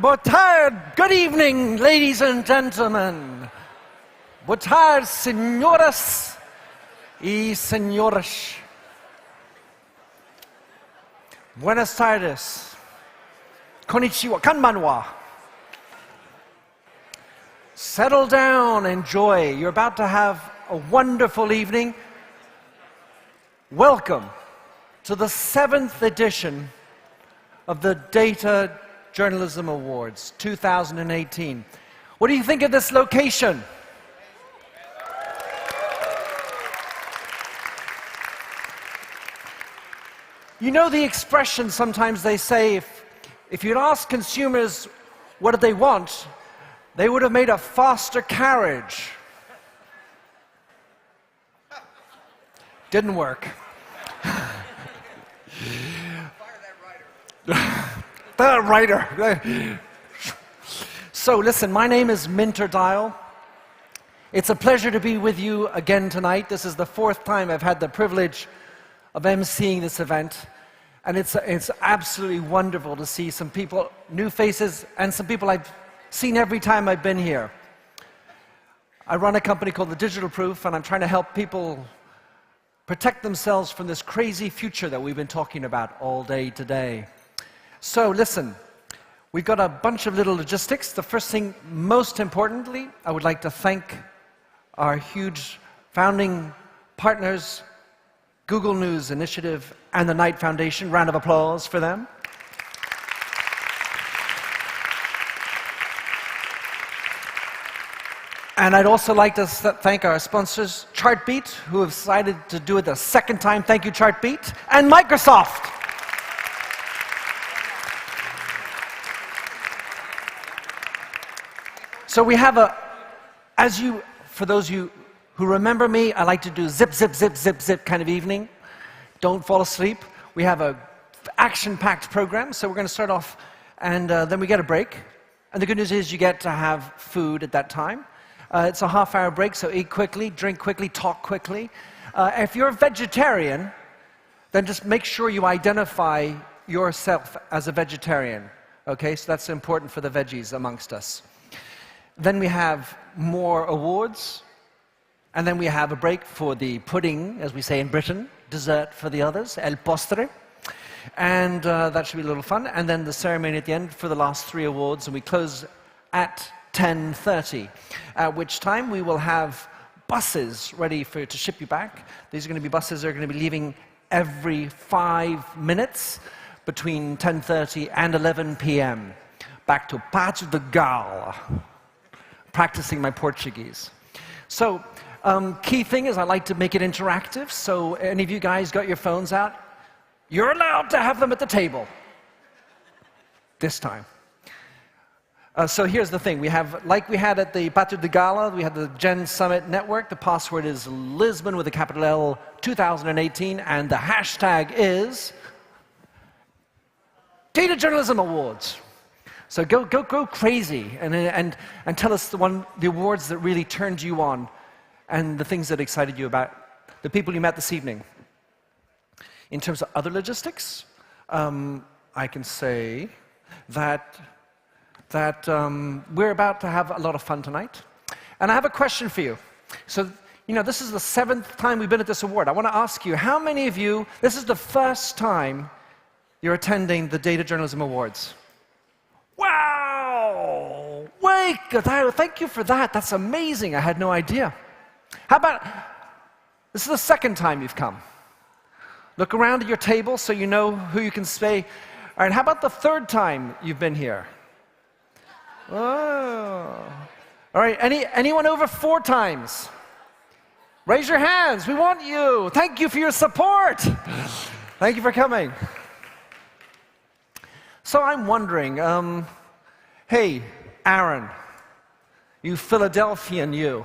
Boa tarde. Good evening, ladies and gentlemen. Boa tarde, senhoras y señores. Buenas tardes. Konnichiwa. Kanbanwa. Settle down, enjoy. You're about to have a wonderful evening. Welcome to the 7th edition of the Data Journalism Awards 2018. What do you think of this location? You know the expression sometimes they say, if you'd ask consumers what do they want, they would have made a faster carriage. Didn't work. The writer. So listen, my name is Minter Dial. It's a pleasure to be with you again tonight. This is the 4th time I've had the privilege of emceeing this event. And it's absolutely wonderful to see some people, new faces, and some people I've seen every time I've been here. I run a company called The Digital Proof, and I'm trying to help people protect themselves from this crazy future that we've been talking about all day today. So listen, we've got a bunch of little logistics. The first thing, most importantly, I would like to thank our huge founding partners, Google News Initiative and the Knight Foundation. Round of applause for them. And I'd also like to thank our sponsors, Chartbeat, who have decided to do it the 2nd time. Thank you, Chartbeat. And Microsoft. So we have for those of you who remember me, I like to do zip, zip, zip, zip, zip kind of evening. Don't fall asleep. We have a action-packed program, so we're going to start off, and then we get a break. And the good news is you get to have food at that time. It's a half-hour break, so eat quickly, drink quickly, talk quickly. If you're a vegetarian, then just make sure you identify yourself as a vegetarian. Okay, so that's important for the veggies amongst us. Then we have more awards, and then we have a break for the pudding, as we say in Britain, dessert for the others, el postre. And that should be a little fun. And then the ceremony at the end for the last 3 awards, and we close at 10:30, at which time we will have buses ready to ship you back. These are going to be buses that are going to be leaving every 5 minutes between 10:30 and 11 p.m. back to Picadeiro Real, practicing my Portuguese. So, key thing is I like to make it interactive, so any of you guys got your phones out? You're allowed to have them at the table. This time. So here's the thing, we have, like we had at the Picadeiro Gala, we had the Gen Summit Network. The password is Lisbon with a capital L 2018, and the hashtag is Data Journalism Awards. So go crazy and tell us the awards that really turned you on and the things that excited you about the people you met this evening. In terms of other logistics, I can say that we're about to have a lot of fun tonight. And I have a question for you. So, you know, this is the 7th time we've been at this award. I want to ask you, how many of you, this is the first time you're attending the Data Journalism Awards? Wow! Wait, thank you for that. That's amazing. I had no idea. How about, this is the 2nd time you've come. Look around at your table so you know who you can say. All right, how about the 3rd time you've been here? Oh. All right, anyone over 4 times? Raise your hands, we want you. Thank you for your support. Thank you for coming. So I'm wondering, hey, Aaron, you Philadelphian, you.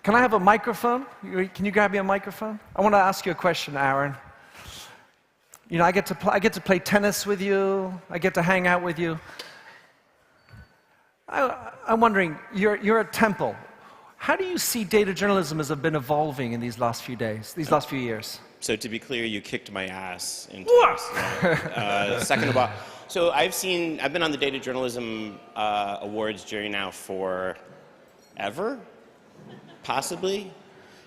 Can I have a microphone? Can you grab me a microphone? I want to ask you a question, Aaron. You know, I get to play tennis with you. I get to hang out with you. I'm wondering, you're at Temple. How do you see data journalism has been evolving in these last few days, these last few years? So to be clear, you kicked my ass in tennis. Second of all, so I've been on the Data Journalism Awards jury now for ever, possibly,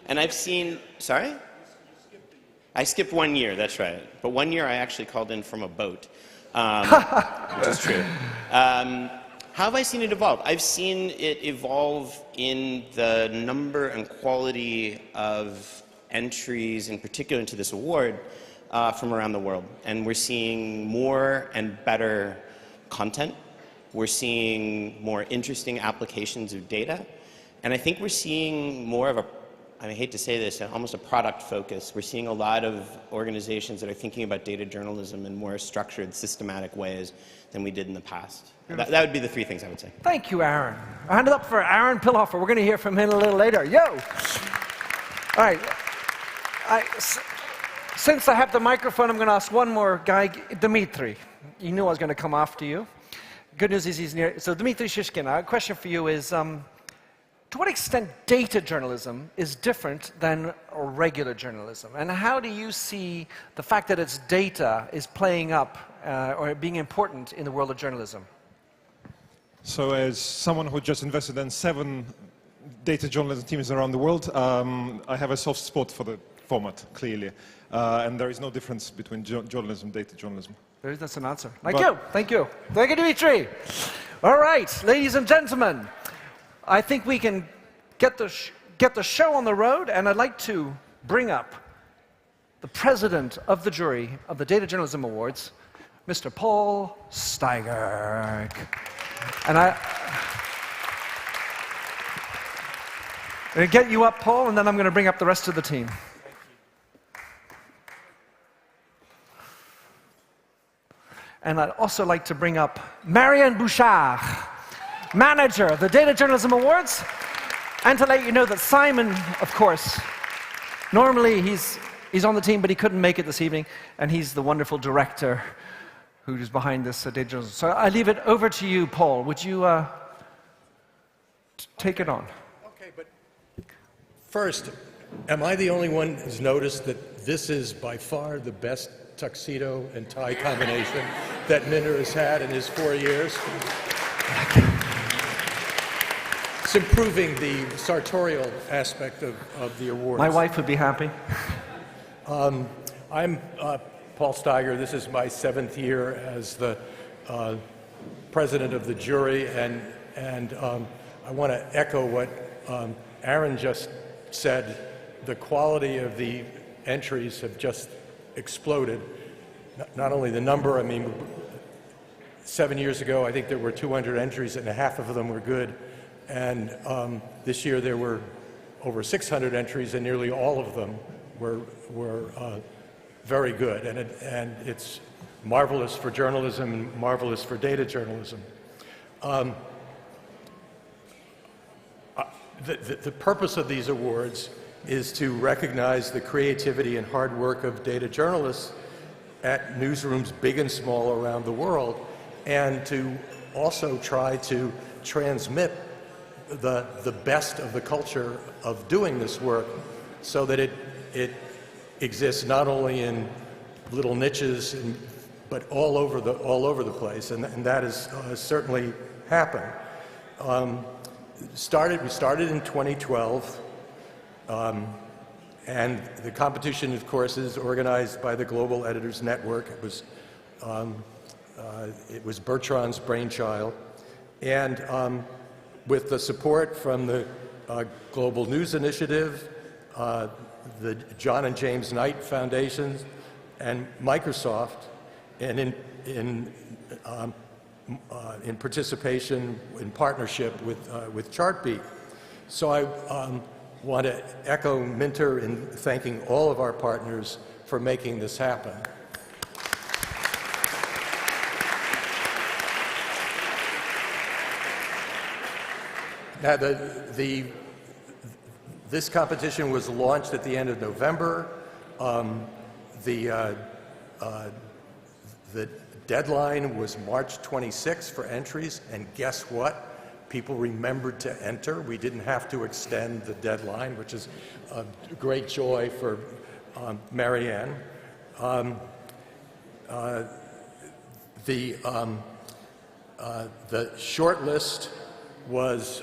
and I've seen. Sorry. I skipped 1 year, that's right. But 1 year I actually called in from a boat, which is true. How have I seen it evolve? I've seen it evolve in the number and quality of entries, in particular into this award, from around the world. And we're seeing more and better content. We're seeing more interesting applications of data. And I think we're seeing more of I hate to say this, almost a product focus. We're seeing a lot of organizations that are thinking about data journalism in more structured, systematic ways than we did in the past. That would be the three things I would say. Thank you, Aaron. A hand up for Aaron Pillhofer. We're going to hear from him a little later. Yo! All right. Since I have the microphone, I'm going to ask one more guy, Dmitry. You knew I was going to come after you. Good news is he's near. So Dmitry Shishkin, a question for you is, to what extent data journalism is different than regular journalism? And how do you see the fact that it's data is playing up or being important in the world of journalism? So as someone who just invested in 7 data journalism teams around the world, I have a soft spot for the format, clearly. And there is no difference between journalism and data journalism. That's an answer. Thank you. Thank you, Dmitry. All right, ladies and gentlemen. I think we can get the show on the road, and I'd like to bring up the president of the jury of the Data Journalism Awards, Mr. Paul Steiger. And I'm going to get you up, Paul, and then I'm going to bring up the rest of the team. And I'd also like to bring up Marianne Bouchard, manager of the Data Journalism Awards, and to let you know that Simon, of course, normally he's on the team, but he couldn't make it this evening, and he's the wonderful director who's behind this Data Journalism. So I leave it over to you, Paul. Would you take it on? Okay, but first, am I the only one who's noticed that this is by far the best tuxedo and tie combination that Minter has had in his 4 years? It's improving the sartorial aspect of the awards. My wife would be happy. I'm Paul Steiger. This is my 7th year as the president of the jury, and I want to echo what Aaron just said. The quality of the entries have just exploded. Not only the number, I mean, 7 years ago, I think there were 200 entries, and half of them were good. And this year there were over 600 entries, and nearly all of them were very good. And it's marvelous for journalism and marvelous for data journalism. The purpose of these awards is to recognize the creativity and hard work of data journalists at newsrooms big and small around the world, and to also try to transmit the best of the culture of doing this work so that it exists not only in little niches but all over the place, and that has certainly happened. We started in 2012, and the competition, of course, is organized by the Global Editors Network. It was Bertrand's brainchild, and with the support from the Global News Initiative, the John and James Knight Foundation, and Microsoft, and in participation, in partnership with Chartbeat. So I want to echo Minter in thanking all of our partners for making this happen. Now, this competition was launched at the end of November. The deadline was March 26th for entries, and guess what? People remembered to enter. We didn't have to extend the deadline, which is a great joy for Marianne. The short list was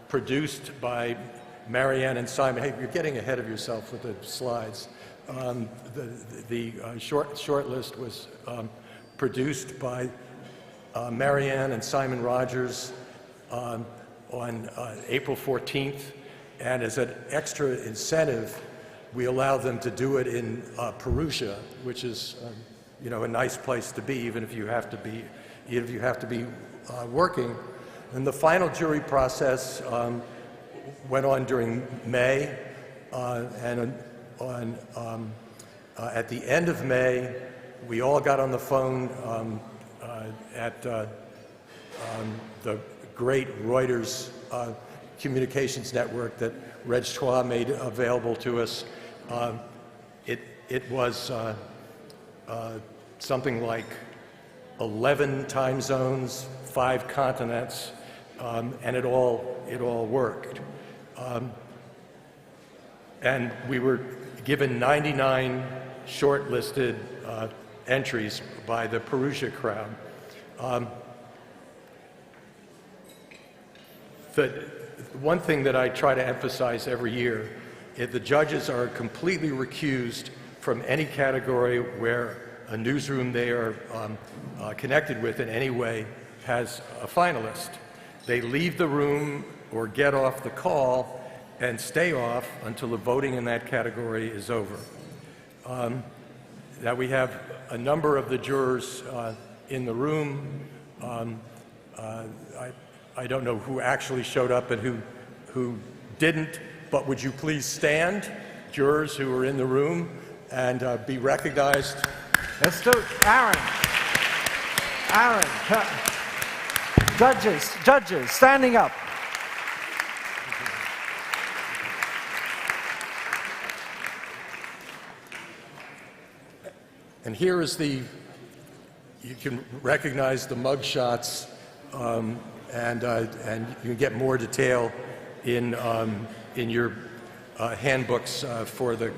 produced by Marianne and Simon. Hey, you're getting ahead of yourself with the slides. The short list was produced by Marianne and Simon Rogers on April 14th, and as an extra incentive, we allow them to do it in Perugia, which is, you know, a nice place to be, even if you have to be, working. And the final jury process went on during May, and at the end of May, we all got on the phone at the great Reuters communications network that Reg Choi made available to us. It was something like 11 time zones, 5 continents, and it all worked. And we were given 99 shortlisted entries by the Perugia crowd. The one thing that I try to emphasize every year is the judges are completely recused from any category where a newsroom they are connected with in any way has a finalist. They leave the room or get off the call and stay off until the voting in that category is over. Now we have a number of the jurors in the room. I don't know who actually showed up and who didn't, but would you please stand, jurors who are in the room, and be recognized? Let's do it. Aaron. Judges, standing up. And here is you can recognize the mug shots, and you can get more detail in your handbooks for the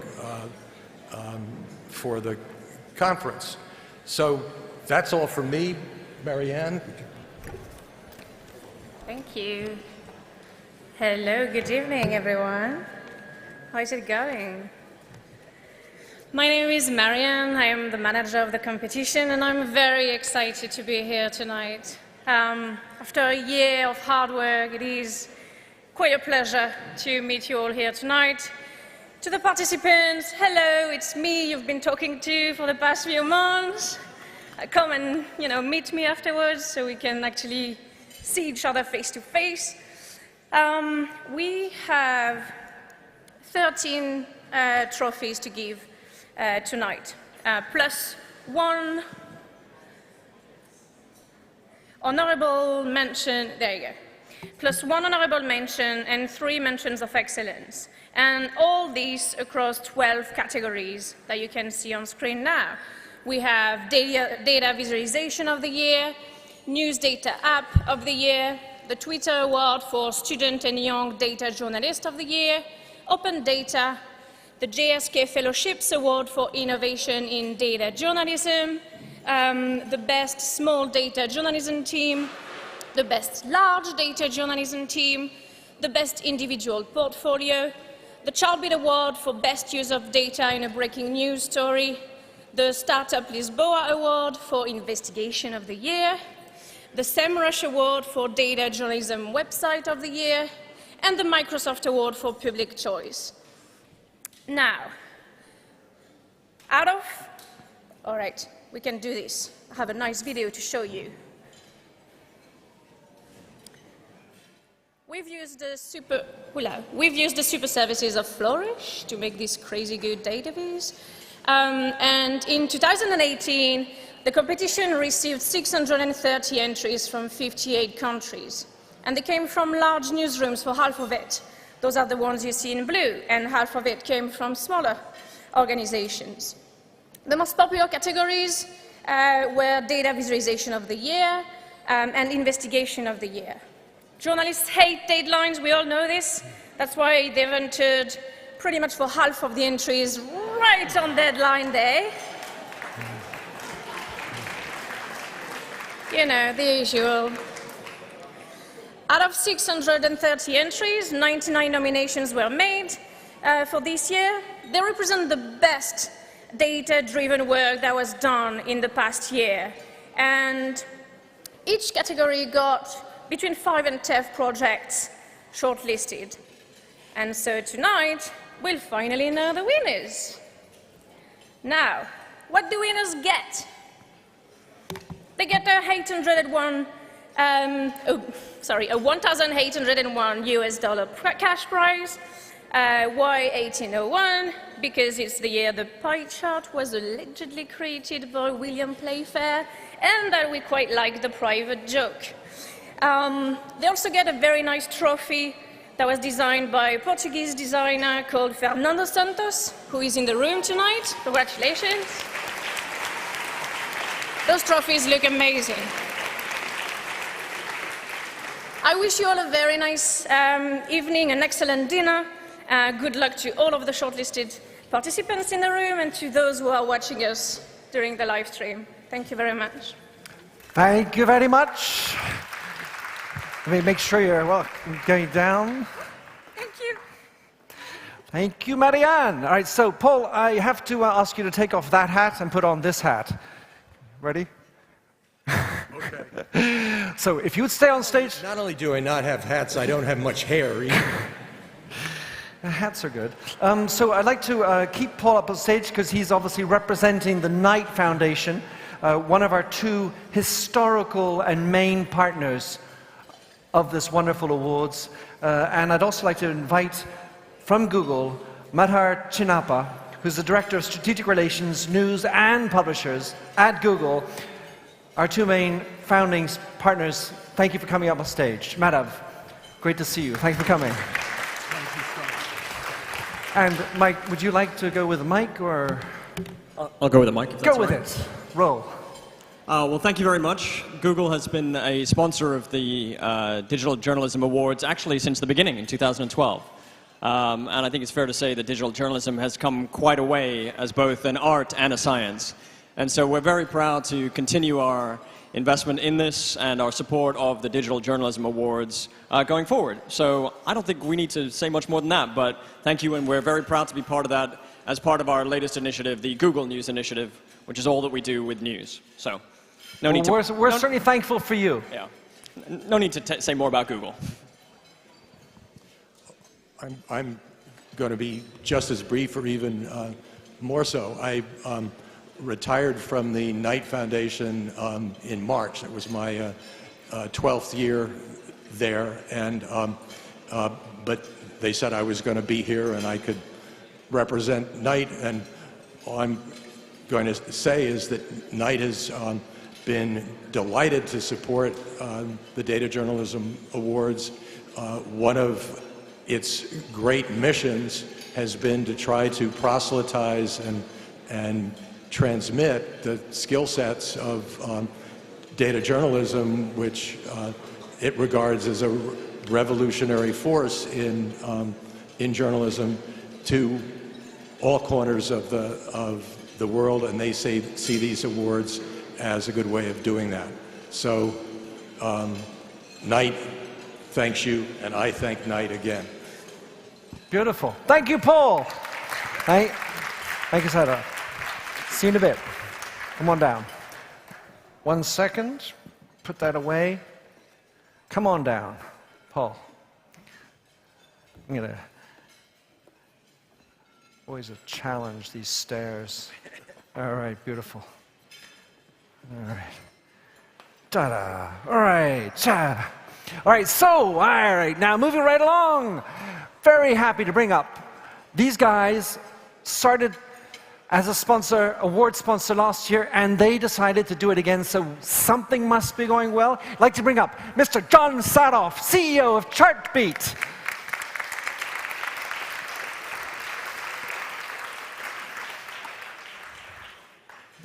conference. So that's all from me. Marianne? Thank you. Hello, good evening, everyone. How is it going? My name is Marianne. I am the manager of the competition, and I'm very excited to be here tonight. After a year of hard work, it is quite a pleasure to meet you all here tonight. To the participants, hello, it's me you've been talking to for the past few months. Come and, meet me afterwards so we can actually see each other face to face. We have 13 trophies to give tonight, plus one honorable mention, there you go, plus one honorable mention and 3 mentions of excellence. And all these across 12 categories that you can see on screen now. We have data visualization of the year, news data app of the year, the Twitter Award for Student and Young Data Journalist of the Year, Open Data, the JSK Fellowships Award for Innovation in Data Journalism, the Best Small Data Journalism Team, the Best Large Data Journalism Team, the Best Individual Portfolio, the Charlbit Award for Best Use of Data in a Breaking News Story, the Startup Lisboa Award for Investigation of the Year, the SEMrush Award for Data Journalism Website of the Year, and the Microsoft Award for Public Choice. Now, all right, we can do this. I have a nice video to show you. We've used the super services of Flourish to make this crazy good database. And in 2018, the competition received 630 entries from 58 countries. And they came from large newsrooms for half of it. Those are the ones you see in blue, and half of it came from smaller organizations. The most popular categories were data visualization of the year and investigation of the year. Journalists hate deadlines, we all know this. That's why they've entered pretty much for half of the entries right on deadline day. You know, the usual. Out of 630 entries, 99 nominations were made for this year. They represent the best data-driven work that was done in the past year. And each category got between 5 and 10 projects shortlisted. And so tonight, we'll finally know the winners. Now, what do winners get? They get a 1,801 US dollar cash prize. Why 1801? Because it's the year the pie chart was allegedly created by William Playfair, and that we quite like the private joke. They also get a very nice trophy that was designed by a Portuguese designer called Fernando Santos, who is in the room tonight. Congratulations. Those trophies look amazing. I wish you all a very nice evening, an excellent dinner. Good luck to all of the shortlisted participants in the room and to those who are watching us during the live stream. Thank you very much. Thank you very much. Let me make sure you're going down. Thank you. Thank you, Marianne. All right, so Paul, I have to ask you to take off that hat and put on this hat. Ready? Okay. So if you would stay on stage. Not only do I not have hats, I don't have much hair either. Hats are good. So I'd like to keep Paul up on stage because he's obviously representing the Knight Foundation, one of our 2 historical and main partners of this wonderful awards. And I'd also like to invite from Google, Madhar Chinappa, who's the Director of Strategic Relations, News and Publishers at Google, our 2 main founding partners. Thank you for coming up on stage. Madhav, great to see you. Thanks for coming. And Mike, would you like to go with the mic or? I'll go with the mic. If that's Go with all right. it. Roll. Well, thank you very much. Google has been a sponsor of the Digital Journalism Awards actually since the beginning in 2012. And I think it's fair to say that digital journalism has come quite a way as both an art and a science. And so we're very proud to continue our investment in this and our support of the Digital Journalism Awards going forward. So I don't think we need to say much more than that, but thank you, and we're very proud to be part of that as part of our latest initiative, the Google News Initiative, which is all that we do with news. So no need to... We're certainly thankful for you. Yeah. No need to say more about Google. I'm going to be just as brief or even more so. I retired from the Knight Foundation in March. It was my 12th year there, and but they said I was going to be here and I could represent Knight, and all I'm going to say is that Knight has been delighted to support the Data Journalism Awards. One of its great missions has been to try to proselytize and transmit the skill sets of data journalism, which it regards as a revolutionary force in journalism, to all corners of the world, and they see these awards as a good way of doing that. So Knight thanks you, and I thank Knight again. Beautiful. Thank you, Paul. Thank you, Sarah. See you in a bit. Come on down. 1 second. Put that away. Come on down, Paul. I'm going to... Always a challenge, these stairs. All right, beautiful. All right. Ta-da. All right. Ta. All right, so, all right, now moving right along. Very happy to bring up these guys. Started as a sponsor, award sponsor last year, and they decided to do it again, so something must be going well. I'd like to bring up Mr. John Sadoff, CEO of Chartbeat.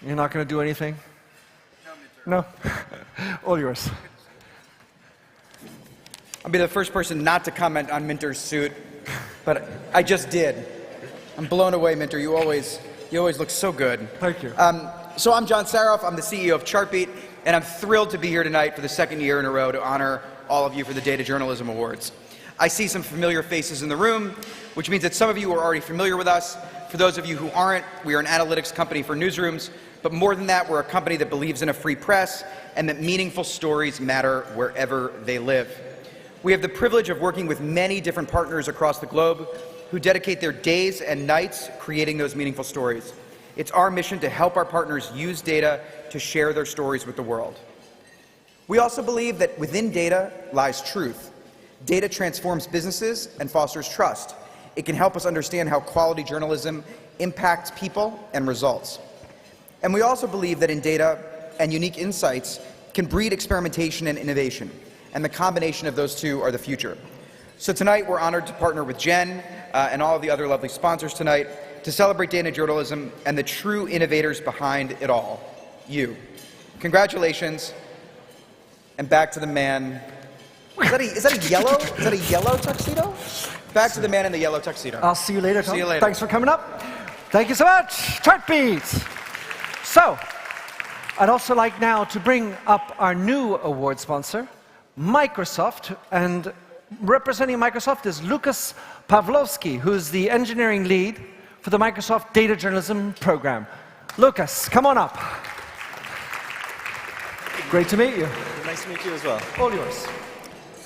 You're not going to do anything? No? All yours. I'll be the first person not to comment on Minter's suit, but I just did. I'm blown away, Minter. You always look so good. Thank you. So I'm John Saroff. I'm the CEO of Chartbeat, and I'm thrilled to be here tonight for the second year in a row to honor all of you for the Data Journalism Awards. I see some familiar faces in the room, which means that some of you are already familiar with us. For those of you who aren't, we are an analytics company for newsrooms, but more than that, we're a company that believes in a free press and that meaningful stories matter wherever they live. We have the privilege of working with many different partners across the globe who dedicate their days and nights creating those meaningful stories. It's our mission to help our partners use data to share their stories with the world. We also believe that within data lies truth. Data transforms businesses and fosters trust. It can help us understand how quality journalism impacts people and results. And we also believe that in data and unique insights can breed experimentation and innovation, and the combination of those two are the future. So tonight we're honored to partner with Jen and all of the other lovely sponsors tonight to celebrate data journalism and the true innovators behind it all, you. Congratulations, and back to the man. Is that a yellow tuxedo? Back to the man in the yellow tuxedo. I'll see you later, Tom. See you later. Thanks for coming up. Thank you so much. Chartbeat. So, I'd also like now to bring up our new award sponsor, Microsoft, and representing Microsoft is Lucas Pawlowski, who's the engineering lead for the Microsoft Data Journalism Program. Lucas, come on up. Great to meet you. Nice to meet you as well. All yours.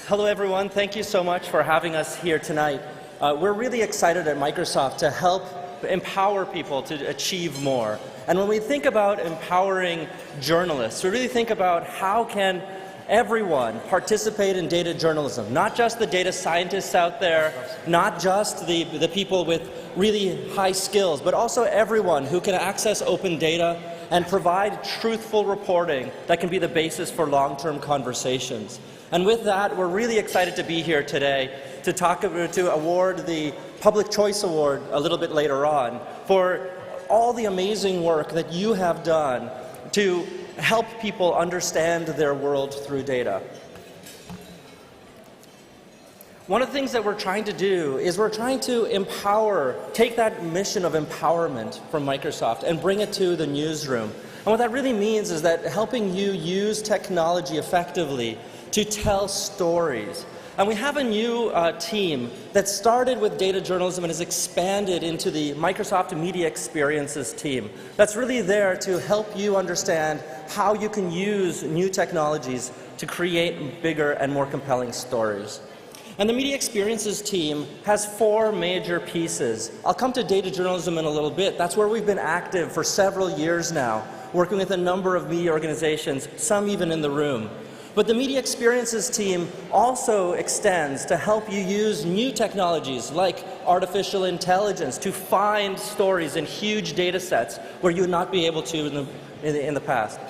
Hello everyone, thank you so much for having us here tonight. We're really excited at Microsoft to help empower people to achieve more. And when we think about empowering journalists, we really think about how can everyone participate in data journalism, not just the data scientists out there, not just the people with really high skills, but also everyone who can access open data and provide truthful reporting that can be the basis for long-term conversations. And with that, we're really excited to be here today to award the Public Choice Award a little bit later on for all the amazing work that you have done to help people understand their world through data. One of the things that we're trying to do is we're trying to take that mission of empowerment from Microsoft and bring it to the newsroom. And what that really means is that helping you use technology effectively to tell stories. And we have a new team that started with data journalism and has expanded into the Microsoft Media Experiences team. That's really there to help you understand how you can use new technologies to create bigger and more compelling stories. And the Media Experiences team has 4 major pieces. I'll come to data journalism in a little bit. That's where we've been active for several years now, working with a number of media organizations, some even in the room. But the Media Experiences team also extends to help you use new technologies like artificial intelligence to find stories in huge data sets where you would not be able to in the past.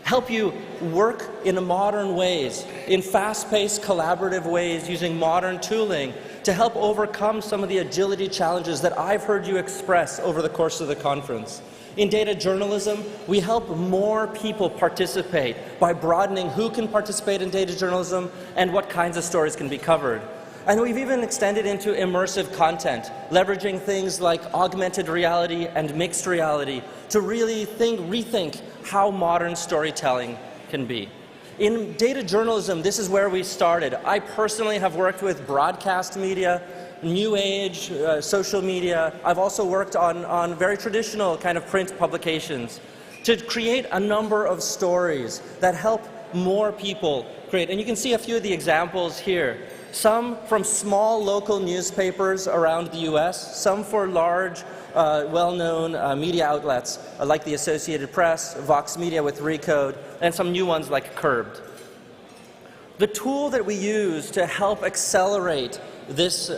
Help you work in modern ways, in fast-paced collaborative ways using modern tooling to help overcome some of the agility challenges that I've heard you express over the course of the conference. In data journalism, we help more people participate by broadening who can participate in data journalism and what kinds of stories can be covered. And we've even extended into immersive content, leveraging things like augmented reality and mixed reality to really rethink how modern storytelling can be. In data journalism, this is where we started. I personally have worked with broadcast media, new age, social media. I've also worked on very traditional kind of print publications to create a number of stories that help more people create. And you can see a few of the examples here. Some from small local newspapers around the US, some for large, well-known media outlets like the Associated Press, Vox Media with Recode, and some new ones like Curbed. The tool that we use to help accelerate this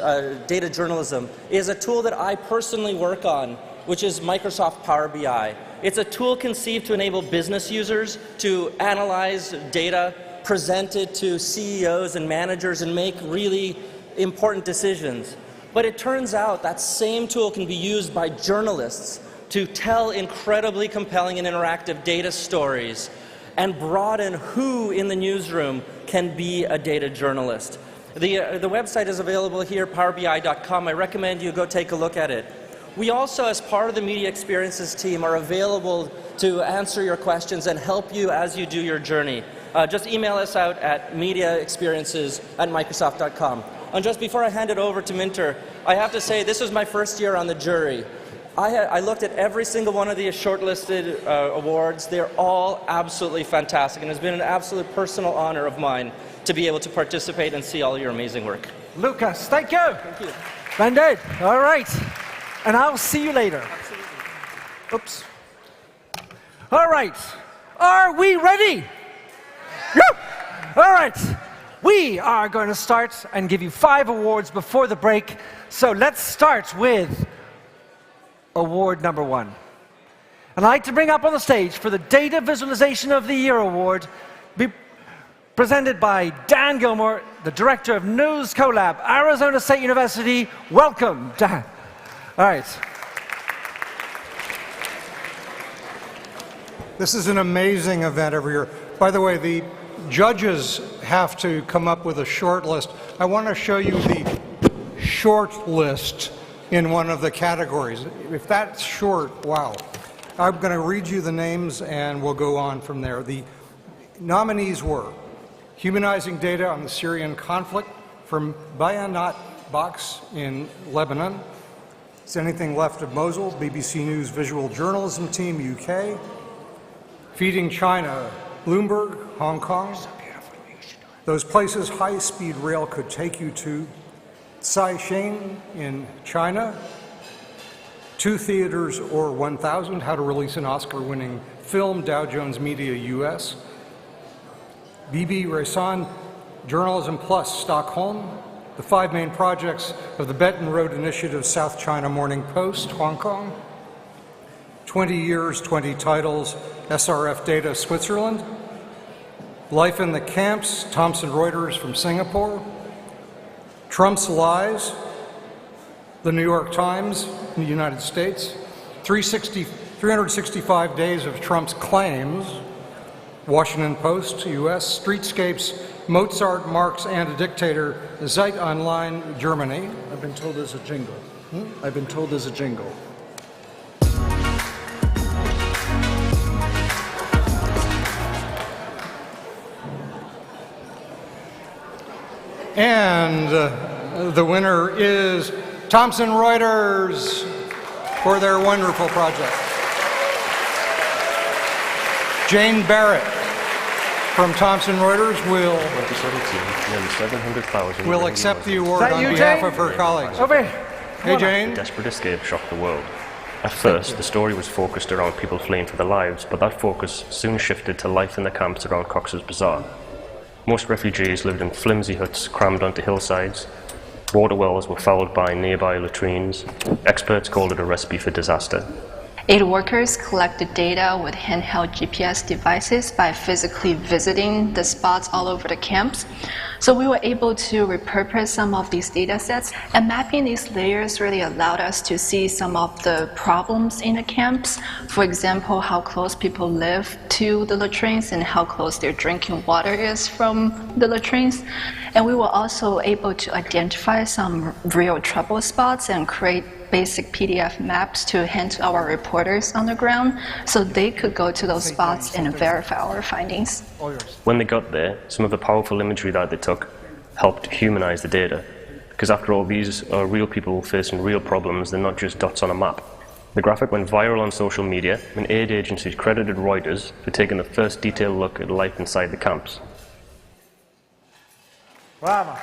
data journalism is a tool that I personally work on which is Microsoft Power BI. It's a tool conceived to enable business users to analyze data, present it to CEOs and managers, and make really important decisions. But it turns out that same tool can be used by journalists to tell incredibly compelling and interactive data stories and broaden who in the newsroom can be a data journalist. The website is available here, powerbi.com. I recommend you go take a look at it. We also, as part of the Media Experiences team, are available to answer your questions and help you as you do your journey. Just email us out at mediaexperiences@microsoft.com. And just before I hand it over to Minter, I have to say this was my first year on the jury. I looked at every single one of these shortlisted awards. They're all absolutely fantastic, and it's been an absolute personal honor of mine to be able to participate and see all your amazing work. Lucas, thank you. Thank you. Bandit, all right. And I'll see you later. Absolutely. Oops. All right. Are we ready? Woo! All right. We are going to start and give you 5 awards before the break. So let's start with award number 1. And I'd like to bring up on the stage for the Data Visualization of the Year award, be presented by Dan Gilmore, the director of News Collab, Arizona State University. Welcome, Dan. All right. This is an amazing event every year. By the way, the judges have to come up with a short list. I want to show you the short list in one of the categories. If that's short, wow. I'm going to read you the names and we'll go on from there. The nominees were Humanizing Data on the Syrian Conflict from Bayanat Box in Lebanon. Is Anything Left of Mosul, BBC News Visual Journalism Team, UK. Feeding China, Bloomberg, Hong Kong. Those places high-speed rail could take you to. Caixin in China. 2 Theaters or 1,000, How to Release an Oscar-Winning Film, Dow Jones Media US. BB Raysan, Journalism Plus, Stockholm. The 5 main projects of the Belt and Road Initiative, South China Morning Post, Hong Kong. 20 years, 20 titles, SRF Data, Switzerland. Life in the Camps, Thomson Reuters from Singapore. Trump's Lies, the New York Times in the United States. 365 Days of Trump's Claims, Washington Post, US. Streetscapes, Mozart, Marx, and a Dictator, Zeit Online, Germany. I've been told there's a jingle. I've been told there's a jingle. And the winner is Thomson Reuters for their wonderful project. Jane Barrett from Thomson Reuters will 2017, nearly 700,000 will accept the award on you, behalf Jane? of her colleagues. Over here. Hey, Jane. The desperate escape shocked the world. At first, the story was focused around people fleeing for their lives, but that focus soon shifted to life in the camps around Cox's Bazar. Most refugees lived in flimsy huts crammed onto hillsides. Water wells were fouled by nearby latrines. Experts called it a recipe for disaster. Aid workers collected data with handheld GPS devices by physically visiting the spots all over the camps. So we were able to repurpose some of these data sets, and mapping these layers really allowed us to see some of the problems in the camps. For example, how close people live to the latrines and how close their drinking water is from the latrines. And we were also able to identify some real trouble spots and create basic PDF maps to hand to our reporters on the ground so they could go to those spots and verify our findings. When they got there, some of the powerful imagery that they took helped humanize the data. Because after all, these are real people facing real problems, they're not just dots on a map. The graphic went viral on social media, and aid agencies credited Reuters for taking the first detailed look at life inside the camps. Bravo.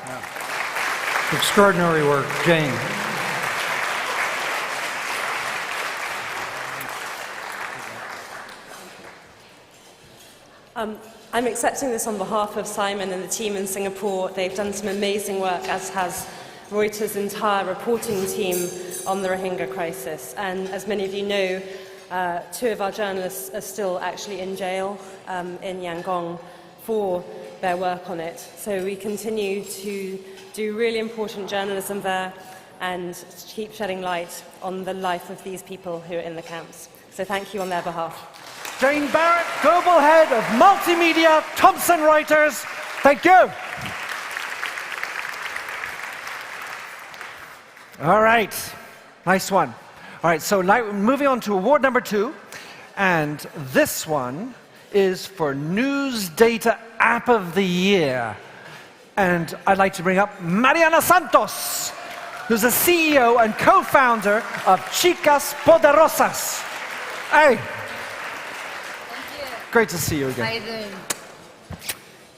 Extraordinary work, Jane. I'm accepting this on behalf of Simon and the team in Singapore. They've done some amazing work, as has Reuters' entire reporting team on the Rohingya crisis. And as many of you know, 2 of our journalists are still actually in jail in Yangon for their work on it. So we continue to do really important journalism there and keep shedding light on the life of these people who are in the camps. So thank you on their behalf. Jane Barrett, Global Head of Multimedia, Thomson Reuters. Thank you. All right, nice one. All right, so now moving on to award number 2, and this one is for News Data App of the Year. And I'd like to bring up Mariana Santos, who's the CEO and co-founder of Chicas Poderosas. Hey. Great to see you again. How you doing?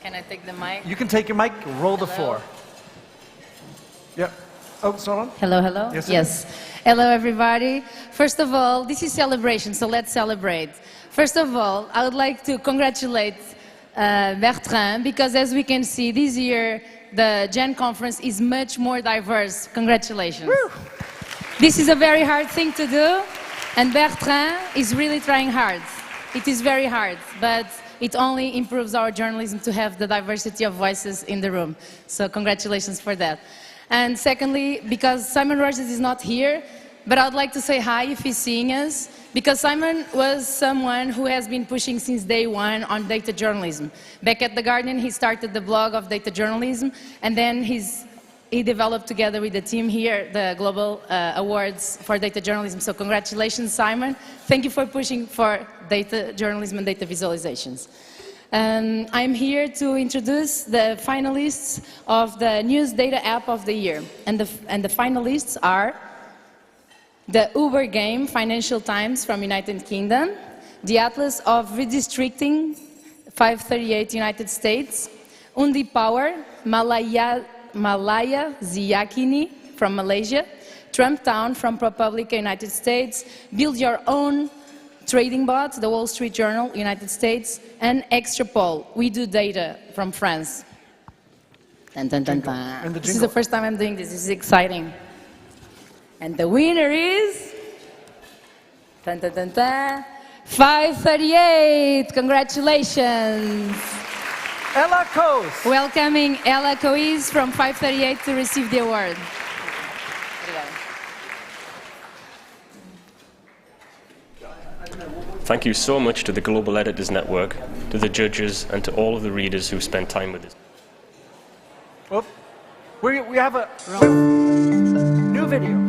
Can I take the mic? You can take your mic, roll the floor. Yep. Oh, Solon? Hello, hello? Yes. Hello, everybody. First of all, this is celebration, so let's celebrate. First of all, I would like to congratulate Bertrand, because as we can see, this year, the Gen Conference is much more diverse. Congratulations. Woo. This is a very hard thing to do, and Bertrand is really trying hard. It is very hard, but it only improves our journalism to have the diversity of voices in the room. So congratulations for that. And secondly, because Simon Rogers is not here, but I would like to say hi if he's seeing us, because Simon was someone who has been pushing since day one on data journalism. Back at The Guardian, he started the blog of data journalism, and then he developed together with the team here the Global Awards for Data Journalism. So congratulations, Simon. Thank you for pushing for data journalism and data visualizations. I'm here to introduce the finalists of the News Data App of the Year. And the finalists are the Uber Game, Financial Times from United Kingdom, the Atlas of Redistricting, 538 United States, Undi Power, Malaya Ziyakini from Malaysia, Trump Town from ProPublica, United States, Build Your Own Trading Bot, the Wall Street Journal, United States, and Extrapol, We Do Data from France. Dun, dun, dun, dun. This is the first time I'm doing this. This is exciting. And the winner is... Dun, dun, dun, dun, 538. Congratulations. Ella Coes. Welcoming Ella Coes from 538 to receive the award. Thank you so much to the Global Editors Network, to the judges, and to all of the readers who spent time with us. Oh, we have a new video.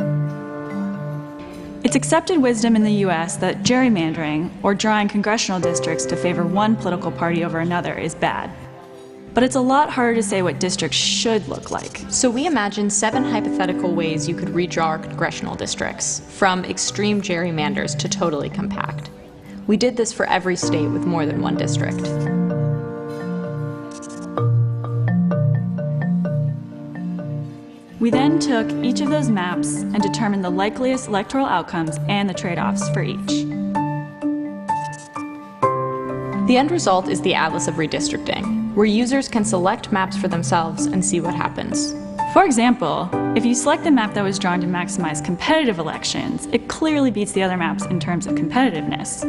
It's accepted wisdom in the US that gerrymandering, or drawing congressional districts to favor one political party over another, is bad. But it's a lot harder to say what districts should look like. So we imagined 7 hypothetical ways you could redraw our congressional districts, from extreme gerrymanders to totally compact. We did this for every state with more than one district. We then took each of those maps and determined the likeliest electoral outcomes and the trade-offs for each. The end result is the Atlas of Redistricting, where users can select maps for themselves and see what happens. For example, if you select the map that was drawn to maximize competitive elections, it clearly beats the other maps in terms of competitiveness.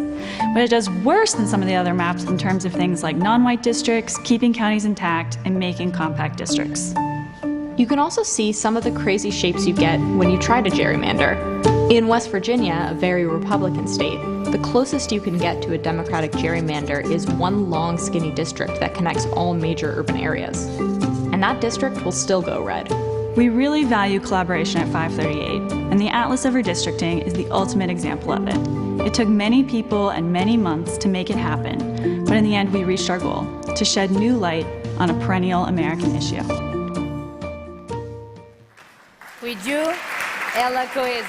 But it does worse than some of the other maps in terms of things like non-white districts, keeping counties intact, and making compact districts. You can also see some of the crazy shapes you get when you try to gerrymander. In West Virginia, a very Republican state, the closest you can get to a Democratic gerrymander is one long, skinny district that connects all major urban areas. And that district will still go red. We really value collaboration at 538, and the Atlas of Redistricting is the ultimate example of it. It took many people and many months to make it happen, but in the end we reached our goal, to shed new light on a perennial American issue. With you, Ella Coesi.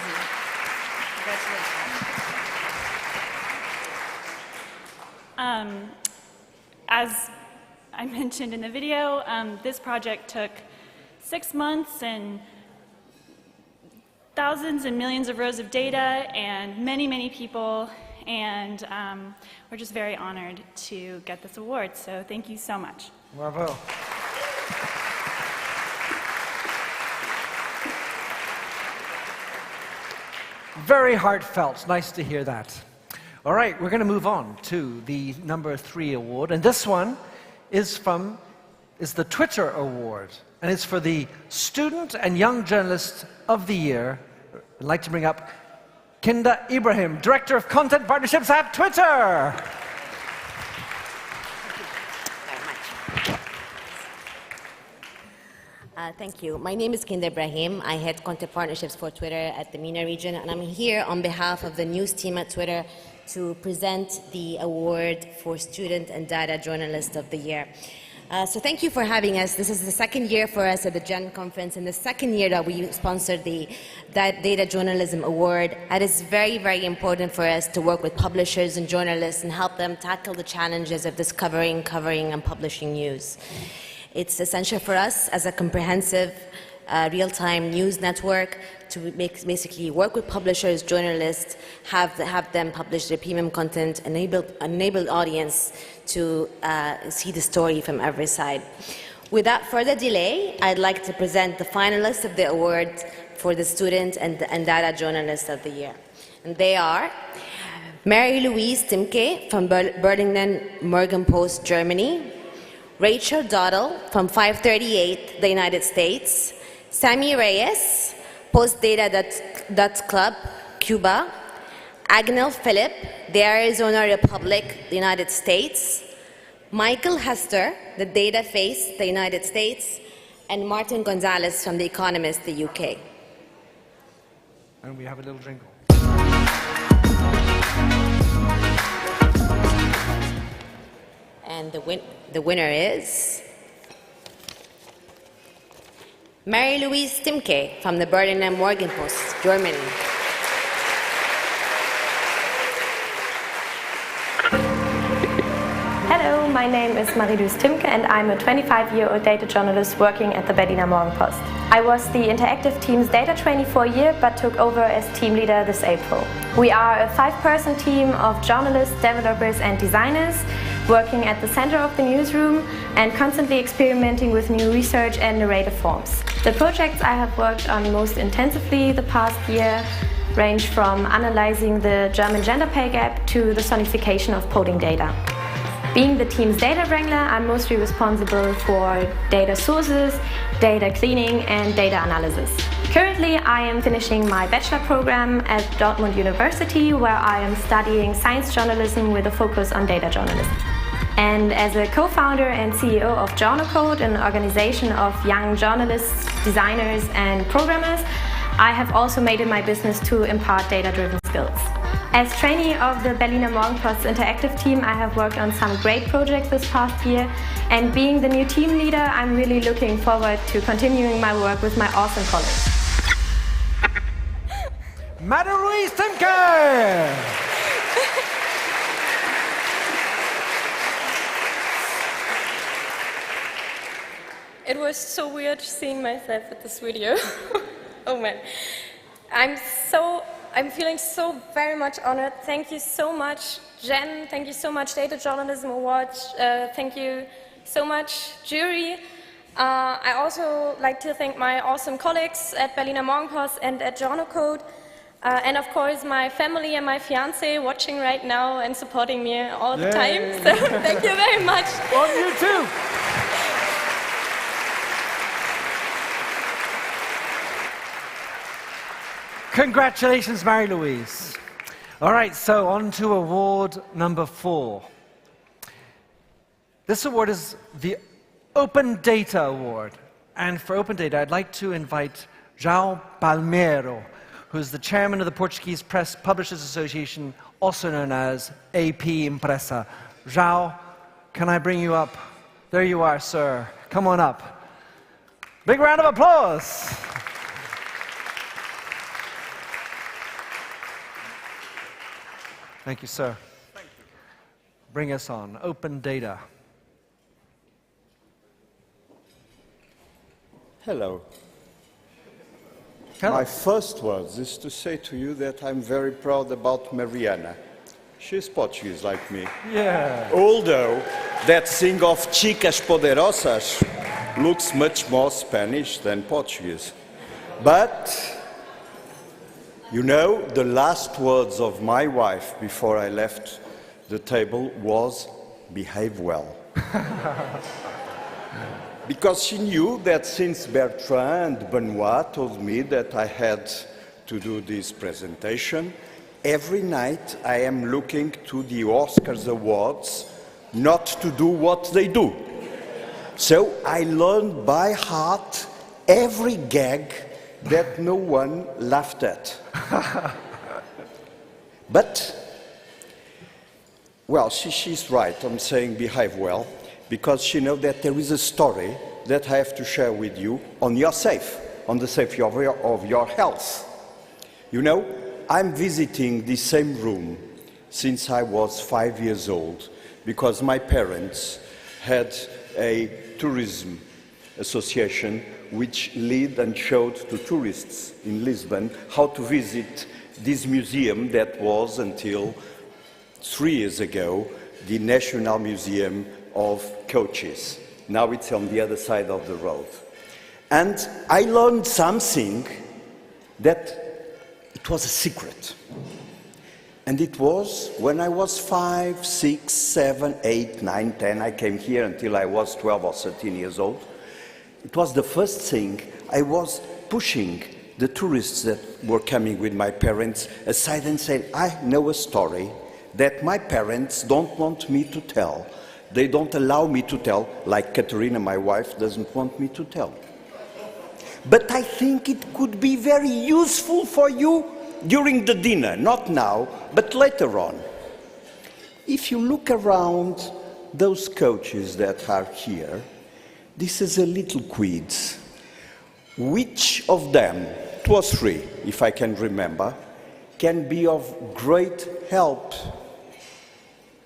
Congratulations. As I mentioned in the video, this project took 6 months and thousands and millions of rows of data and many, many people, and we're just very honored to get this award, so thank you so much. Bravo. very heartfelt. Nice to hear that. All right, we're going to move on to the number 3 award, and this one is the Twitter Award, and it's for the Student and Young Journalist of the Year. I'd like to bring up Kinda Ibrahim, Director of Content Partnerships at Twitter. Thank you. My name is Kinda Ibrahim. I head content partnerships for Twitter at the MENA region, and I'm here on behalf of the news team at Twitter to present the award for Student and Data Journalist of the Year. So thank you for having us. This is the second year for us at the Gen Conference, and the second year that we sponsored the Data Journalism Award. It is very, very important for us to work with publishers and journalists and help them tackle the challenges of discovering, covering, and publishing news. It's essential for us as a comprehensive real-time news network to basically work with publishers, journalists, have them publish their premium content, enable audience to see the story from every side. Without further delay, I'd like to present the finalists of the award for the Student and Data Journalist of the Year. And they are Mary-Louise Timke from Berliner Morgenpost, Germany, Rachel Doddle from 538, the United States, Sammy Reyes, Postdata.club, Cuba, Agnel Philip, the Arizona Republic, the United States, Michael Hester, the Data Face, the United States, and Martin Gonzalez from The Economist, the UK. And we have a little jingle. And the winner is Mary-Louise Timke from the Berliner Morgenpost, Germany. Hello, my name is Marie-Louise Timke and I'm a 25-year-old data journalist working at the Berliner Morgenpost. I was the interactive team's data trainee for a year but took over as team leader this April. We are a 5-person team of journalists, developers and designers working at the center of the newsroom and constantly experimenting with new research and narrative forms. The projects I have worked on most intensively the past year range from analyzing the German gender pay gap to the sonification of polling data. Being the team's data wrangler, I'm mostly responsible for data sources, data cleaning and data analysis. Currently, I am finishing my bachelor program at Dortmund University, where I am studying science journalism with a focus on data journalism. And as a co-founder and CEO of JournoCode, an organization of young journalists, designers and programmers, I have also made it my business to impart data-driven skills. As trainee of the Berliner Morgenpost interactive team, I have worked on some great projects this past year, and being the new team leader, I'm really looking forward to continuing my work with my awesome colleagues. Marie-Louise Timke! It was so weird seeing myself at this video. Oh man. I'm feeling so very much honored. Thank you so much, Jen. Thank you so much, Data Journalism Awards. Thank you so much, jury. I also like to thank my awesome colleagues at Berliner Morgenpost and at JournoCode. And of course, my family and my fiancé watching right now and supporting me all the time. So thank you very much. On you too. Congratulations, Mary-Louise. All right, so on to award number 4. This award is the Open Data Award. And for Open Data, I'd like to invite João Palmeiro, who's the chairman of the Portuguese Press Publishers Association, also known as AP Impressa. João, can I bring you up? There you are, sir. Come on up. Big round of applause. Thank you, sir. Thank you. Bring us on. Open Data. Hello. Hello. My first words is to say to you that I'm very proud about Mariana. She's Portuguese like me. Yeah. Although that thing of chicas poderosas looks much more Spanish than Portuguese. But You know, the last words of my wife before I left the table was, behave well. Because she knew that since Bertrand and Benoit told me that I had to do this presentation, every night I am looking to the Oscars awards not to do what they do. So I learned by heart every gag that no one laughed at. But, well, she's right. I'm saying behave well, because she knows that there is a story that I have to share with you on your on the safety of your health. You know, I'm visiting the same room since I was 5 years old, because my parents had a tourism association which led and showed to tourists in Lisbon how to visit this museum that was, until 3 years ago, the National Museum of Coaches. Now it's on the other side of the road. And I learned something that it was a secret. And it was when I was 5, 6, 7, 8, 9, 10, I came here until I was 12 or 13 years old. It was the first thing I was pushing the tourists that were coming with my parents aside and saying, I know a story that my parents don't want me to tell. They don't allow me to tell, like Katerina, my wife, doesn't want me to tell. But I think it could be very useful for you during the dinner, not now, but later on. If you look around those coaches that are here, this is a little quiz. Which of them, 2 or 3, if I can remember, can be of great help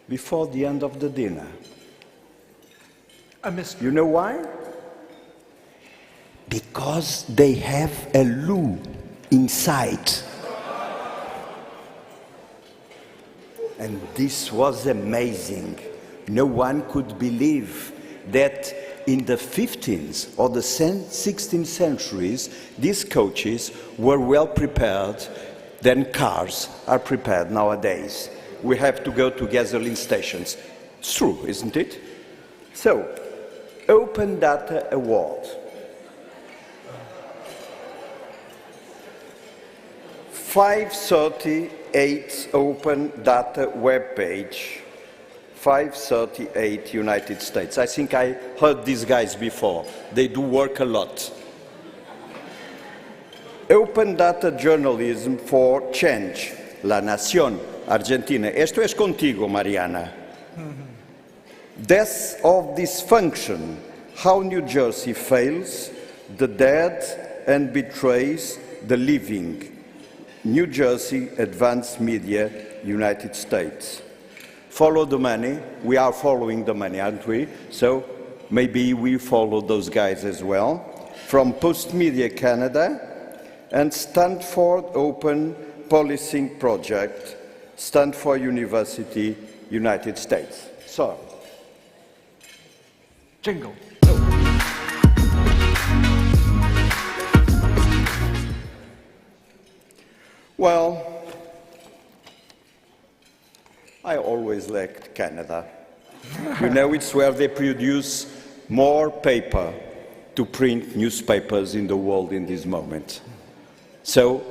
before the end of the dinner? You know why? Because they have a loo inside. And this was amazing. No one could believe that in the 15th or the 16th centuries, these coaches were well prepared than cars are prepared nowadays. We have to go to gasoline stations. It's true, isn't it? So, Open Data Award. 538 Open Data web page. 538 United States. I think I heard these guys before. They do work a lot. Open Data Journalism for Change. La Nación, Argentina. Esto es contigo, Mariana. Death of Dysfunction. How New Jersey fails the dead and betrays the living. New Jersey Advanced Media, United States. Follow the money. We are following the money, aren't we? So maybe we follow those guys as well. From Postmedia Canada and Stanford Open Policing Project, Stanford University, United States. So, jingle. Well, I always liked Canada. You know, it's where they produce more paper to print newspapers in the world in this moment. So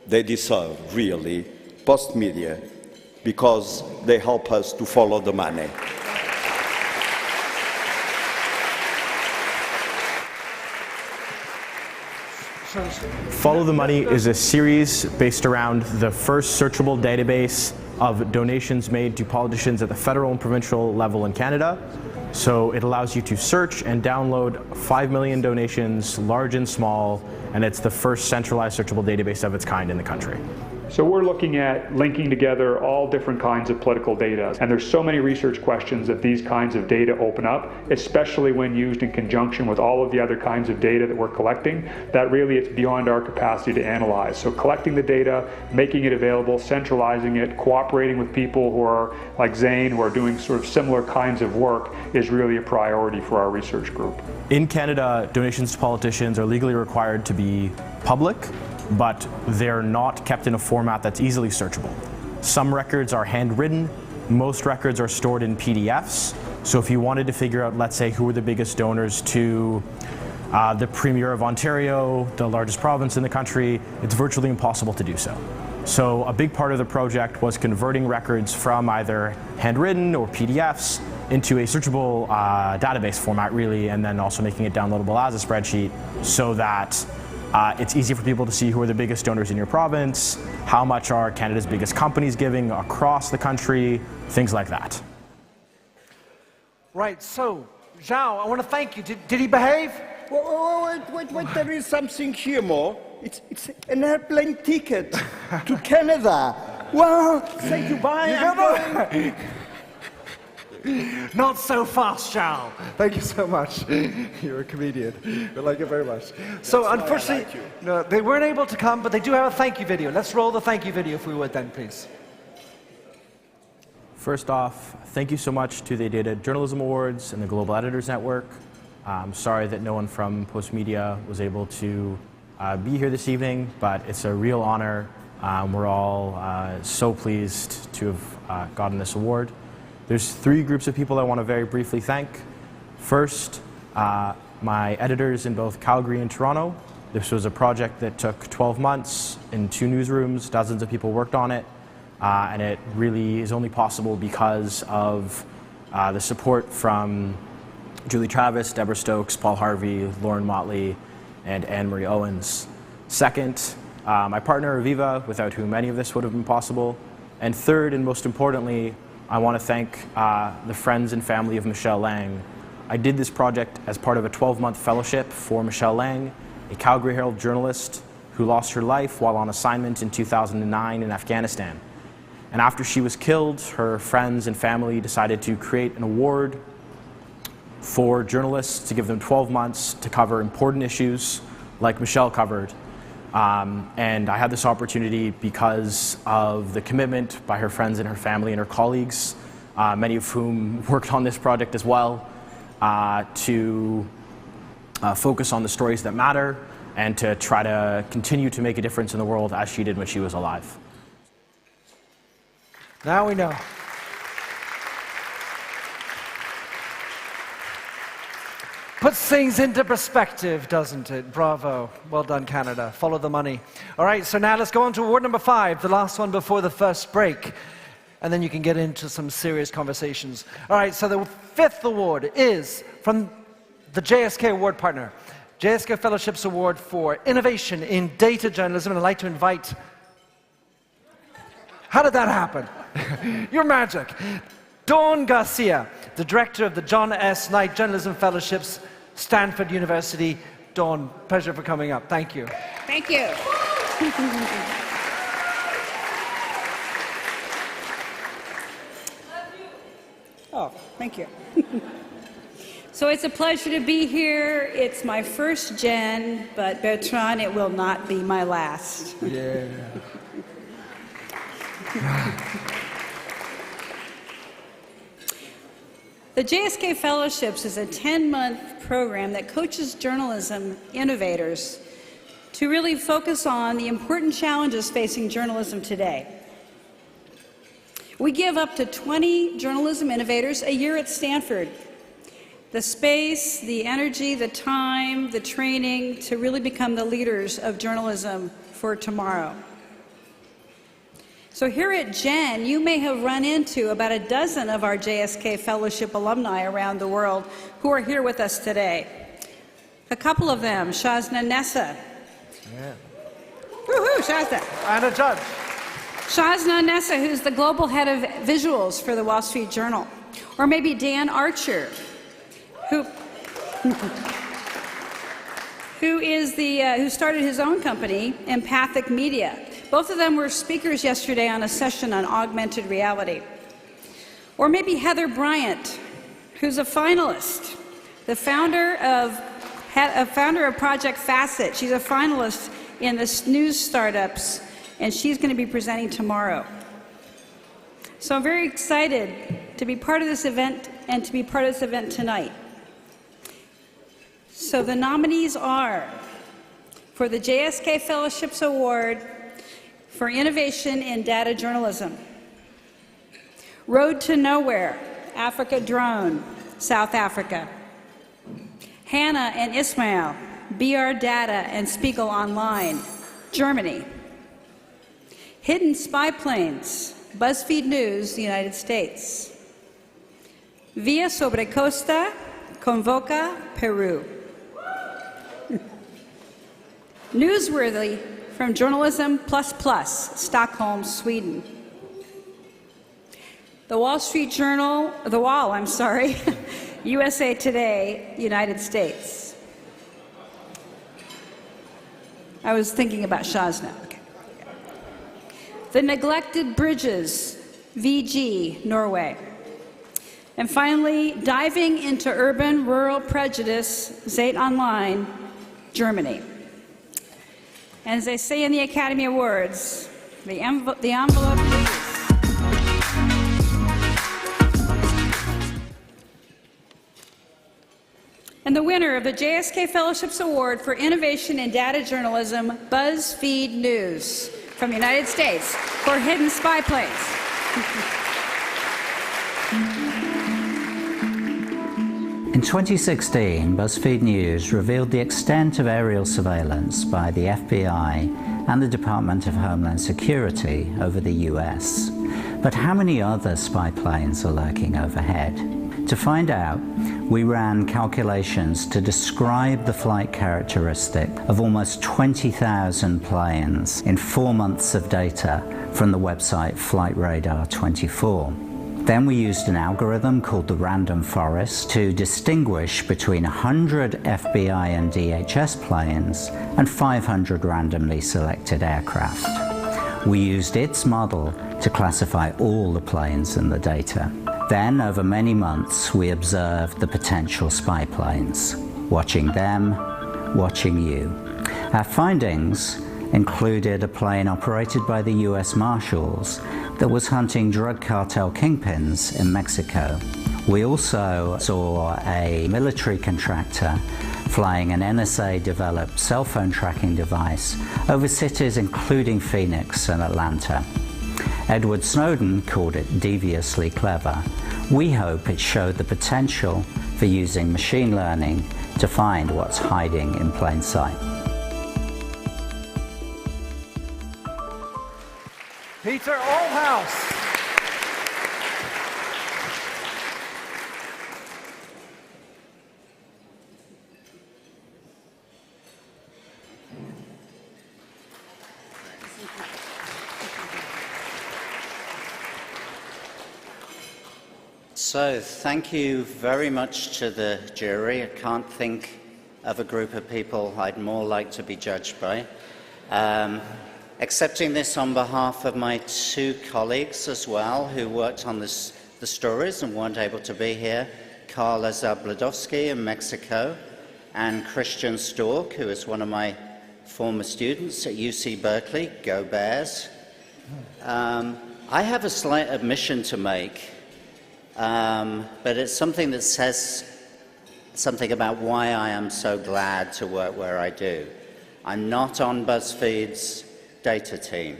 they deserve, really, Postmedia, because they help us to follow the money. Follow the Money is a series based around the first searchable database of donations made to politicians at the federal and provincial level in Canada. So it allows you to search and download 5 million donations, large and small, and it's the first centralized searchable database of its kind in the country. So we're looking at linking together all different kinds of political data. And there's so many research questions that these kinds of data open up, especially when used in conjunction with all of the other kinds of data that we're collecting, that really it's beyond our capacity to analyze. So collecting the data, making it available, centralizing it, cooperating with people who are like Zane, who are doing sort of similar kinds of work is really a priority for our research group. In Canada, donations to politicians are legally required to be public. but they're not kept in a format that's easily searchable. Some records are handwritten, most records are stored in PDFs, so if you wanted to figure out, let's say, who were the biggest donors to the Premier of Ontario, the largest province in the country, it's virtually impossible to do so. So a big part of the project was converting records from either handwritten or PDFs into a searchable database format, really, and then also making it downloadable as a spreadsheet so that it's easy for people to see who are the biggest donors in your province, how much are Canada's biggest companies giving across the country, things like that. Right, so, Zhao, I want to thank you. Did he behave? Wait, there is something here more. It's an airplane ticket to Canada. Well, say goodbye. Not so fast, Zhao. Thank you so much. You're a comedian. We like it very much. So unfortunately, no, they weren't able to come, but they do have a thank you video. Let's roll the thank you video if we would then, please. First off, thank you so much to the Data Journalism Awards and the Global Editors Network. I'm sorry that no one from Postmedia was able to be here this evening, but it's a real honor. We're all so pleased to have gotten this award. There's three groups of people I want to very briefly thank. First, my editors in both Calgary and Toronto. This was a project that took 12 months in 2 newsrooms, dozens of people worked on it, and it really is only possible because of the support from Julie Travis, Deborah Stokes, Paul Harvey, Lauren Motley, and Anne-Marie Owens. Second, my partner Aviva, without whom any of this would have been possible. And third, and most importantly, I want to thank the friends and family of Michelle Lang. I did this project as part of a 12-month fellowship for Michelle Lang, a Calgary Herald journalist who lost her life while on assignment in 2009 in Afghanistan. And after she was killed, her friends and family decided to create an award for journalists to give them 12 months to cover important issues like Michelle covered. And I had this opportunity because of the commitment by her friends and her family and her colleagues, many of whom worked on this project as well, to focus on the stories that matter and to try to continue to make a difference in the world as she did when she was alive. Now we know. Puts things into perspective, doesn't it? Bravo. Well done, Canada. Follow the money. All right, so now let's go on to award number 5, the last one before the first break. And then you can get into some serious conversations. All right, so the 5th award is from the JSK Award partner, JSK Fellowships Award for Innovation in Data Journalism. And I'd like to invite... How did that happen? You're magic. Dawn Garcia, the director of the John S. Knight Journalism Fellowships, Stanford University. Dawn, pleasure for coming up. Thank you. Thank you. Oh, thank you. So it's a pleasure to be here. It's my first gen, but Bertrand, it will not be my last. Yeah. The JSK Fellowships is a 10-month program that coaches journalism innovators to really focus on the important challenges facing journalism today. We give up to 20 journalism innovators a year at Stanford the space, the energy, the time, the training to really become the leaders of journalism for tomorrow. So here at Gen, you may have run into about a dozen of our JSK Fellowship alumni around the world who are here with us today. A couple of them, Shazna Nessa. Yeah. Woohoo, Shazna. And a judge. Shazna Nessa, who's the global head of visuals for the Wall Street Journal. Or maybe Dan Archer, who started his own company, Empathic Media. Both of them were speakers yesterday on a session on augmented reality. Or maybe Heather Bryant, who's a finalist, the founder of Project Facet. She's a finalist in the news startups, and she's going to be presenting tomorrow. So I'm very excited to be part of this event and to be part of this event tonight. So the nominees are, for for the JSK Fellowships Award for Innovation in Data Journalism. Road to Nowhere, Africa Drone, South Africa. Hannah and Ismail, BR Data and Spiegel Online, Germany. Hidden Spy Planes, BuzzFeed News, United States. Via sobre Costa, Convoca, Peru. Newsworthy from Journalism Plus Plus, Stockholm, Sweden. The Wall Street Journal, The Wall, I'm sorry, USA Today, United States. I was thinking about Shazna. Okay. The Neglected Bridges, VG, Norway. And finally, Diving into Urban-Rural Prejudice, Zeit Online, Germany. And as they say in the Academy Awards, the envelope please. And the winner of the JSK Fellowships Award for Innovation in Data Journalism, BuzzFeed News, from the United States, for Hidden Spy Planes. In 2016, BuzzFeed News revealed the extent of aerial surveillance by the FBI and the Department of Homeland Security over the US. But how many other spy planes are lurking overhead? To find out, we ran calculations to describe the flight characteristic of almost 20,000 planes in 4 months of data from the website Flight Radar 24. Then we used an algorithm called the random forest to distinguish between 100 FBI and DHS planes and 500 randomly selected aircraft. We used its model to classify all the planes in the data. Then, over many months, we observed the potential spy planes, watching them, watching you. Our findings included a plane operated by the US Marshals that was hunting drug cartel kingpins in Mexico. We also saw a military contractor flying an NSA-developed cell phone tracking device over cities including Phoenix and Atlanta. Edward Snowden called it deviously clever. We hope it showed the potential for using machine learning to find what's hiding in plain sight. Peter Allhouse. So, thank you very much to the jury. I can't think of a group of people I'd more like to be judged by. Accepting this on behalf of my two colleagues as well, who worked on the stories and weren't able to be here, Carla Zabladowski in Mexico, and Christian Stork, who is one of my former students at UC Berkeley. Go Bears. I have a slight admission to make, but it's something that says something about why I am so glad to work where I do. I'm not on BuzzFeed's data team.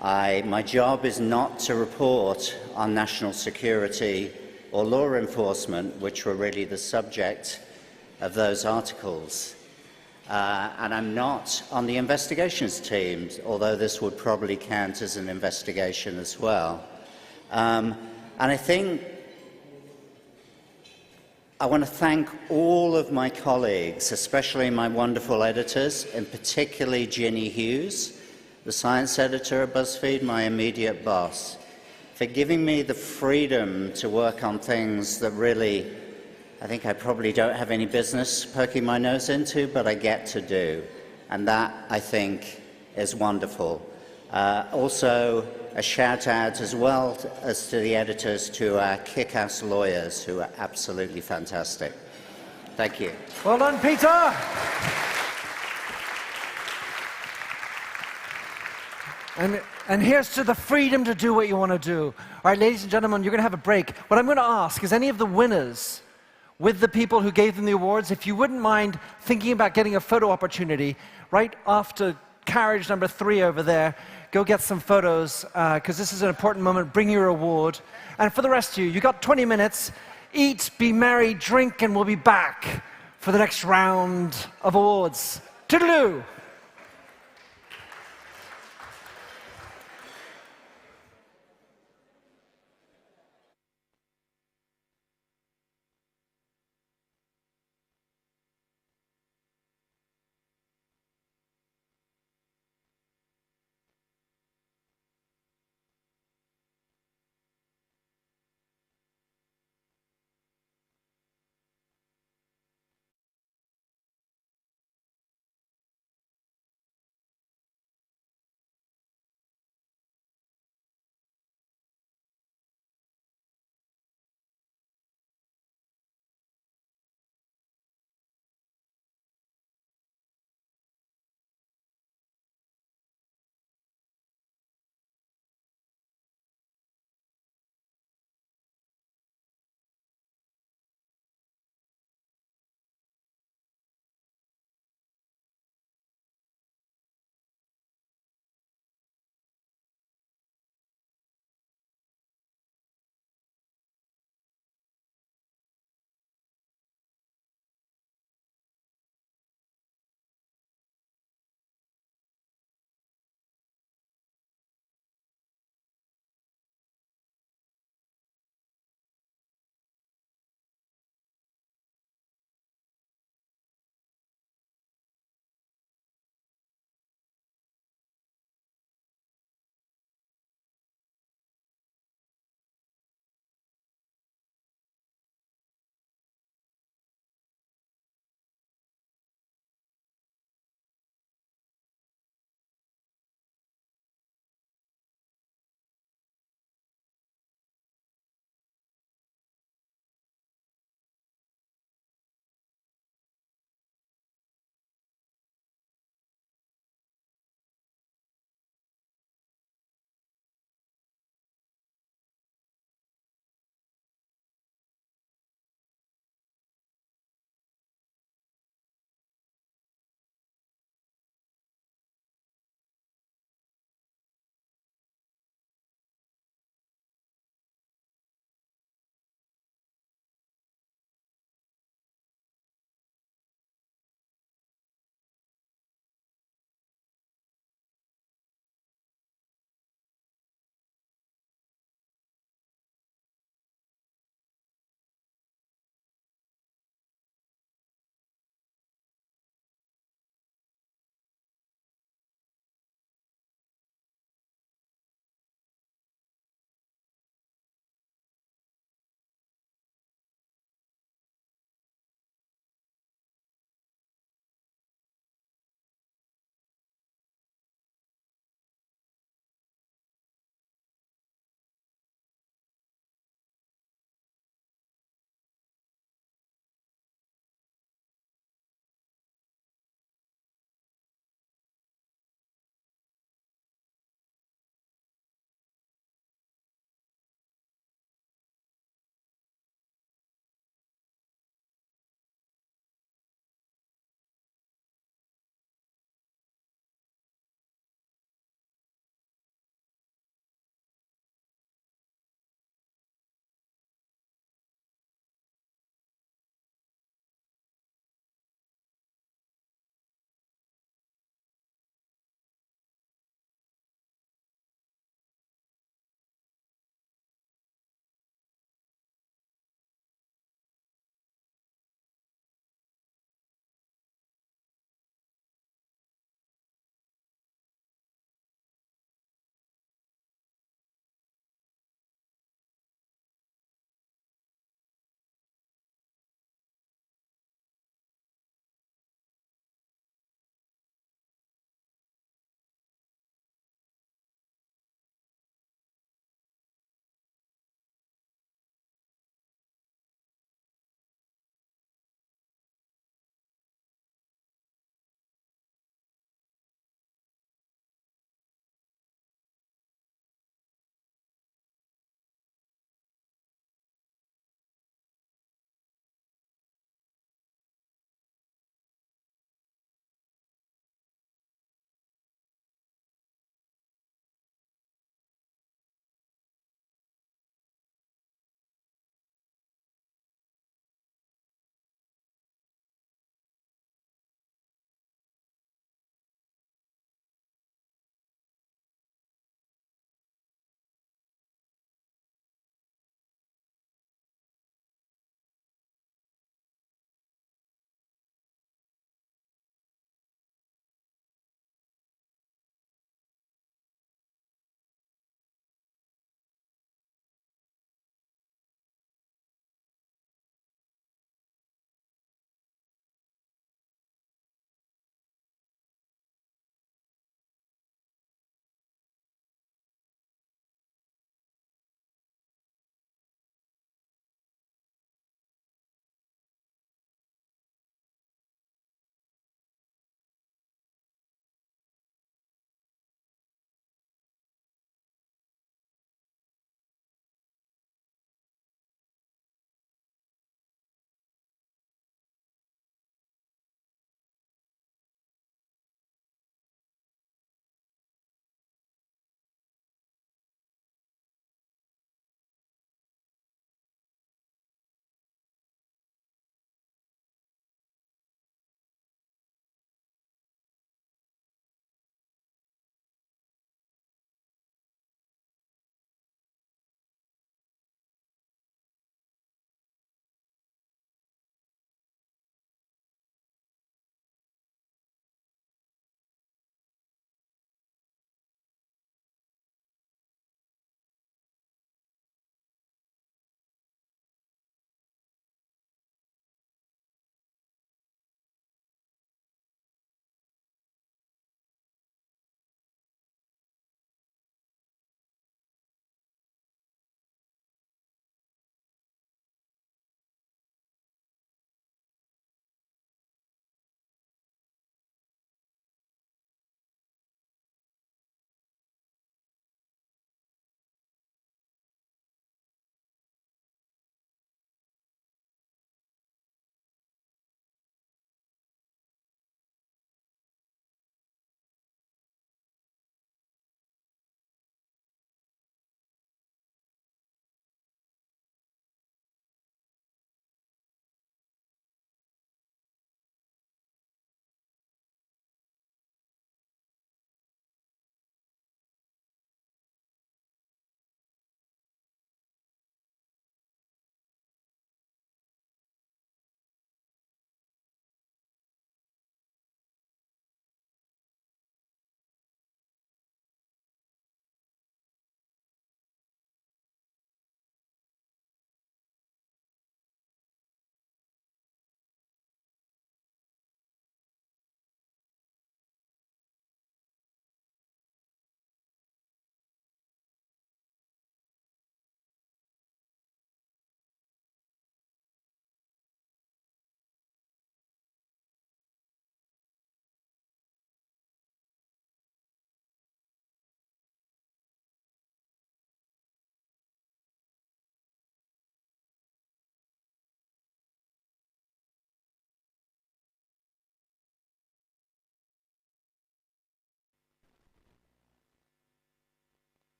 My job is not to report on national security or law enforcement, which were really the subject of those articles. And I'm not on the investigations team, although this would probably count as an investigation as well. And I think I want to thank all of my colleagues, especially my wonderful editors, and particularly Ginny Hughes, the science editor at BuzzFeed, my immediate boss, for giving me the freedom to work on things that really, I think I probably don't have any business poking my nose into, but I get to do. And that, I think, is wonderful. Also, a shout out as well as to the editors to our kick-ass lawyers who are absolutely fantastic. Thank you. Well done, Peter. And here's to the freedom to do what you want to do. All right, ladies and gentlemen, you're going to have a break. What I'm going to ask is any of the winners with the people who gave them the awards. If you wouldn't mind thinking about getting a photo opportunity, right after carriage number 3 over there, go get some photos, because this is an important moment. Bring your award. And for the rest of you, you got 20 minutes. Eat, be merry, drink, and we'll be back for the next round of awards. Toodaloo!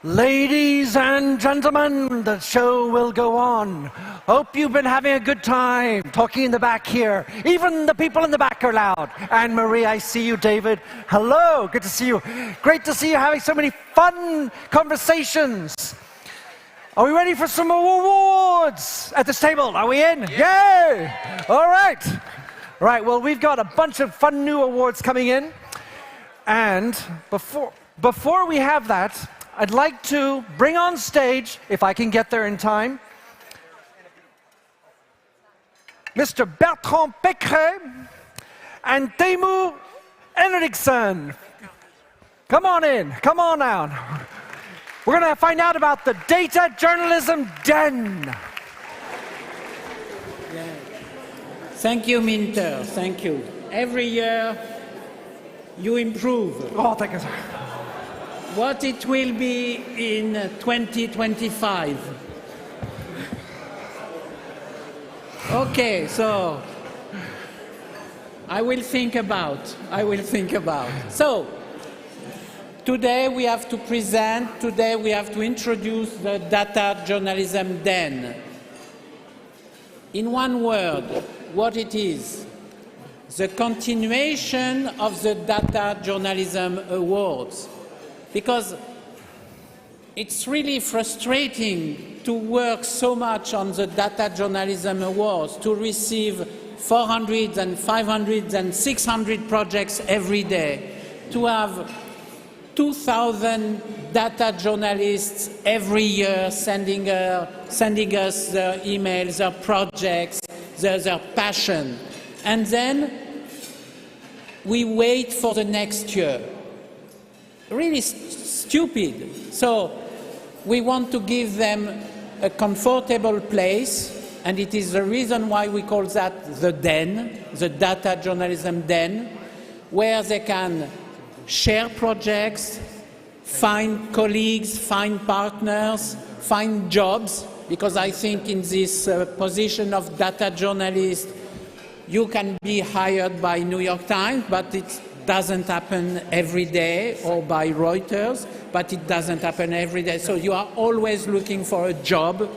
Ladies and gentlemen, the show will go on. Hope you've been having a good time talking in the back here. Even the people in the back are loud. Anne Marie, I see you. David, hello. Good to see you. Great to see you having so many fun conversations. Are we ready for some awards at this table? Are we in? Yay! All right. Right, well, we've got a bunch of fun new awards coming in. And before we have that, I'd like to bring on stage, if I can get there in time, Mr. Bertrand Pécret and Teemu Henriksson. Come on in, come on down. We're going to find out about the Data Journalism Den. Thank you, Minter. Thank you. Every year, you improve. Oh, thank you, sir. What it will be in 2025. Okay, so I will think about. So, today we have to introduce the Data Journalism Den. In one word, what it is: the continuation of the Data Journalism Awards. Because it's really frustrating to work so much on the Data Journalism Awards, to receive 400 and 500 and 600 projects every day, to have 2,000 data journalists every year sending us their emails, their projects, their passion. And then we wait for the next year. Really stupid. So we want to give them a comfortable place, and it is the reason why we call that the Den, the Data Journalism Den, where they can share projects, find colleagues, find partners, find jobs, because I think in this position of data journalist, you can be hired by New York Times, but it doesn't happen every day, or by Reuters, but it doesn't happen every day. So you are always looking for a job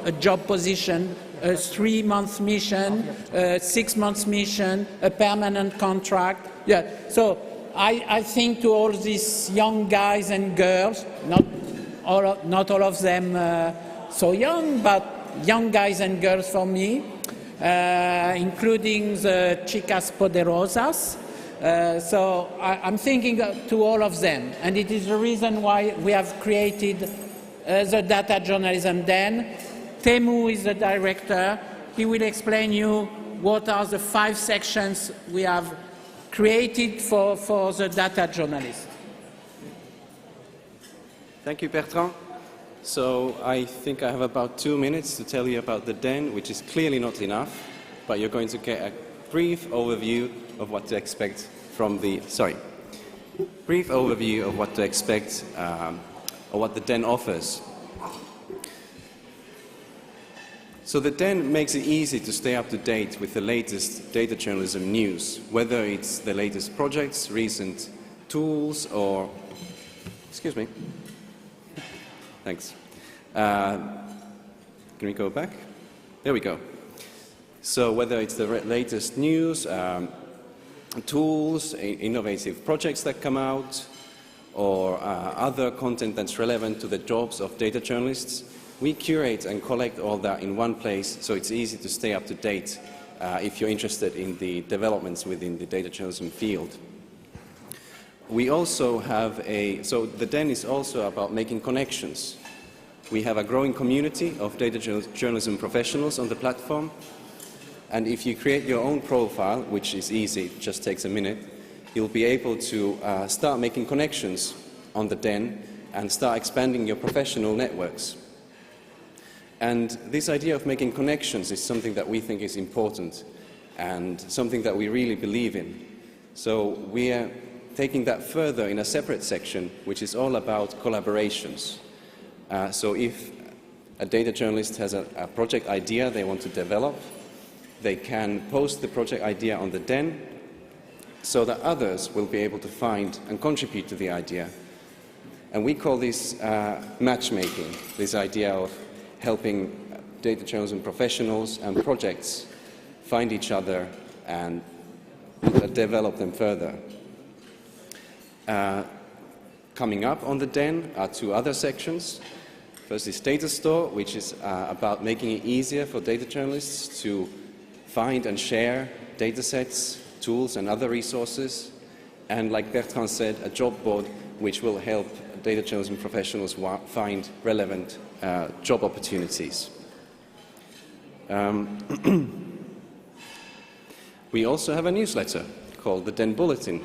position, a 3-month mission, a 6-month mission, a permanent contract. Yeah. So I think to all these young guys and girls, not all of them so young, but young guys and girls for me, including the chicas poderosas. So I'm thinking to all of them, and it is the reason why we have created the Data Journalism Den. Teemu is the director. He will explain you what are the 5 sections we have created for the data journalist. Thank you, Bertrand. So I think I have about 2 minutes to tell you about the Den, which is clearly not enough, but you're going to get a brief overview of what to expect from the, or what the Den offers. So the Den makes it easy to stay up to date with the latest data journalism news, whether it's the latest projects, recent tools, or, excuse me, thanks. Can we go back? There we go. So whether it's the latest news, tools, innovative projects that come out, or other content that's relevant to the jobs of data journalists, we curate and collect all that in one place, so it's easy to stay up to date if you're interested in the developments within the data journalism field. We also have so the Den is also about making connections. We have a growing community of data journalism professionals on the platform, and if you create your own profile, which is easy, it just takes a minute, you'll be able to start making connections on the Den and start expanding your professional networks. And this idea of making connections is something that we think is important and something that we really believe in. So we are taking that further in a separate section, which is all about collaborations. So if a data journalist has a project idea they want to develop, they can post the project idea on the Den so that others will be able to find and contribute to the idea. And we call this matchmaking, this idea of helping data journalism professionals and projects find each other and develop them further. Coming up on the Den are two other sections. First is Data Store, which is about making it easier for data journalists to find and share data sets, tools and other resources. And like Bertrand said, a job board which will help data journalism professionals find relevant job opportunities. We also have a newsletter called the Den Bulletin.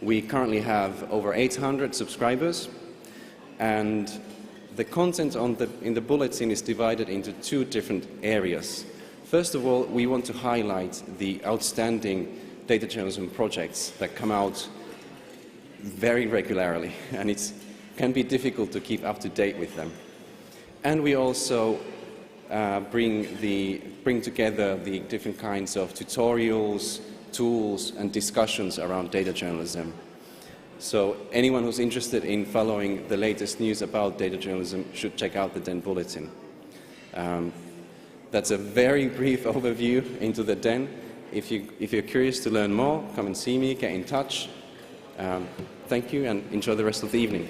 We currently have over 800 subscribers, and the content in the bulletin is divided into two different areas. First of all, we want to highlight the outstanding data journalism projects that come out very regularly, and it can be difficult to keep up to date with them. And we also bring together the different kinds of tutorials, tools, and discussions around data journalism. So anyone who's interested in following the latest news about data journalism should check out the Den Bulletin. That's a very brief overview into the Den. If you're curious to learn more, come and see me, get in touch. Thank you, and enjoy the rest of the evening.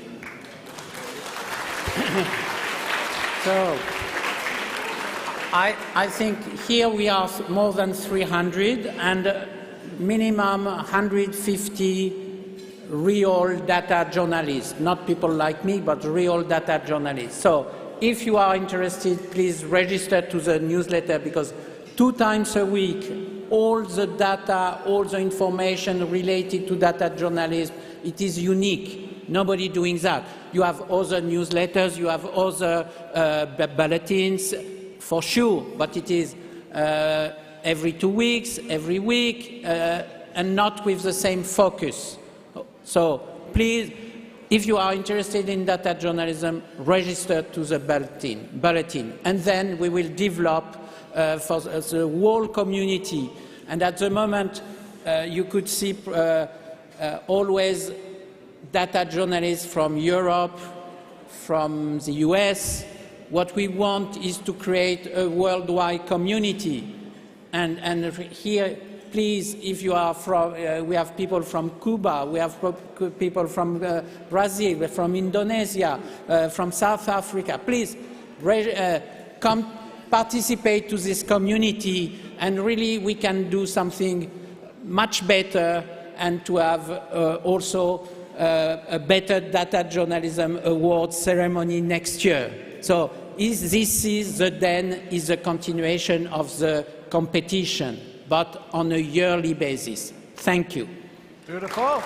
So, I think here we are more than 300, and minimum 150 real data journalists, not people like me, but real data journalists. So if you are interested, please register to the newsletter, because 2 times a week, all the data, all the information related to data journalism, it is unique. Nobody doing that. You have other newsletters, you have other bulletins, for sure, but it is every 2 weeks, every week, and not with the same focus. So please, if you are interested in data journalism, register to the bulletin, and then we will develop for the whole community. And at the moment, you could see always data journalists from Europe, from the US. What we want is to create a worldwide community. And here, please, if you are from, we have people from Cuba, we have people from Brazil, from Indonesia, from South Africa. Please come participate to this community, and really we can do something much better, and to have also a better data journalism award ceremony next year. So this is the Den is a continuation of the competition, but on a yearly basis. Thank you. Beautiful.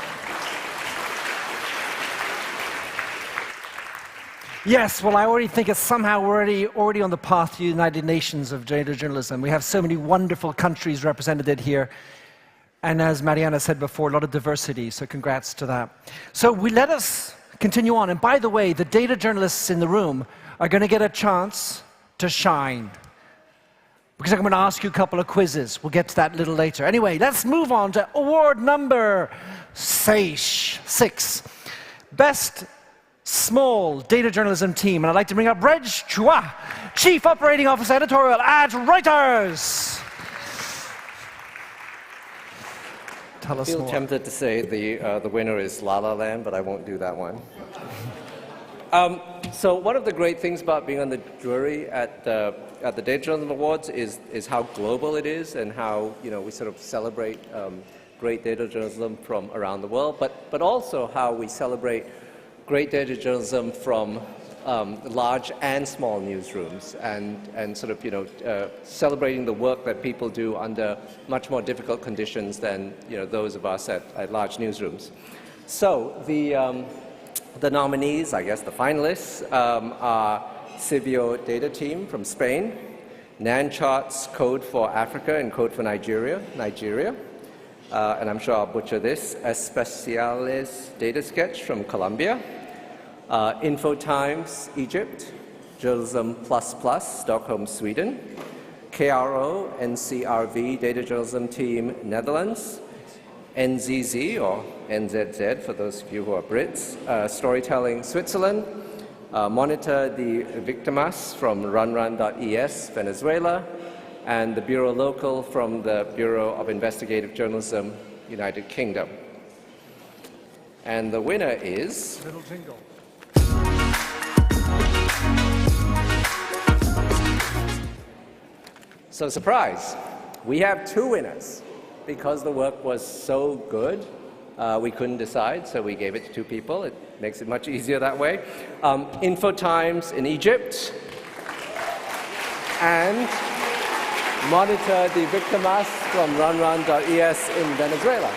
Yes, well, I already think it's somehow already on the path to the United Nations of data journalism. We have so many wonderful countries represented here. And as Mariana said before, a lot of diversity, so congrats to that. So let us continue on. And by the way, the data journalists in the room are going to get a chance to shine, because I'm going to ask you a couple of quizzes. We'll get to that a little later. Anyway, let's move on to award number 6. Best Small Data Journalism Team. And I'd like to bring up Reg Chua, Chief Operating Officer Editorial at Reuters. Tell us more. I feel tempted to say the winner is La La Land, but I won't do that one. So one of the great things about being on the jury at the Data Journalism Awards is how global it is, and how we sort of celebrate great data journalism from around the world, but also how we celebrate great data journalism from large and small newsrooms, and sort of celebrating the work that people do under much more difficult conditions than those of us at large newsrooms. So The nominees, I guess the finalists, are Civio Data Team from Spain, Nanchart's Code for Africa and Code for Nigeria, and I'm sure I'll butcher this, Especiales Data Sketch from Colombia, InfoTimes Egypt, Journalism Plus Plus, Stockholm, Sweden, KRO and CRV Data Journalism Team, Netherlands, NZZ, or NZZ for those of you who are Brits, Storytelling, Switzerland, Monitor the Victimas from runrun.es, Venezuela, and the Bureau Local from the Bureau of Investigative Journalism, United Kingdom. And the winner is... Little jingle. So surprise, we have 2 winners. Because the work was so good, we couldn't decide, so we gave it to 2 people. It makes it much easier that way. InfoTimes in Egypt and Monitor the Victimas from runrun.es in Venezuela.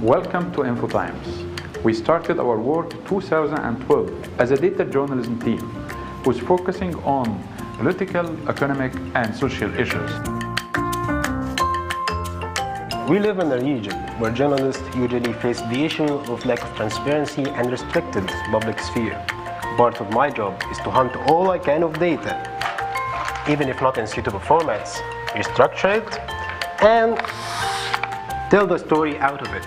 Welcome to InfoTimes. We started our work in 2012 as a data journalism team, who's focusing on political, economic, and social issues. We live in a region where journalists usually face the issue of lack of transparency and restricted public sphere. Part of my job is to hunt all I can of data, even if not in suitable formats, restructure it, and tell the story out of it.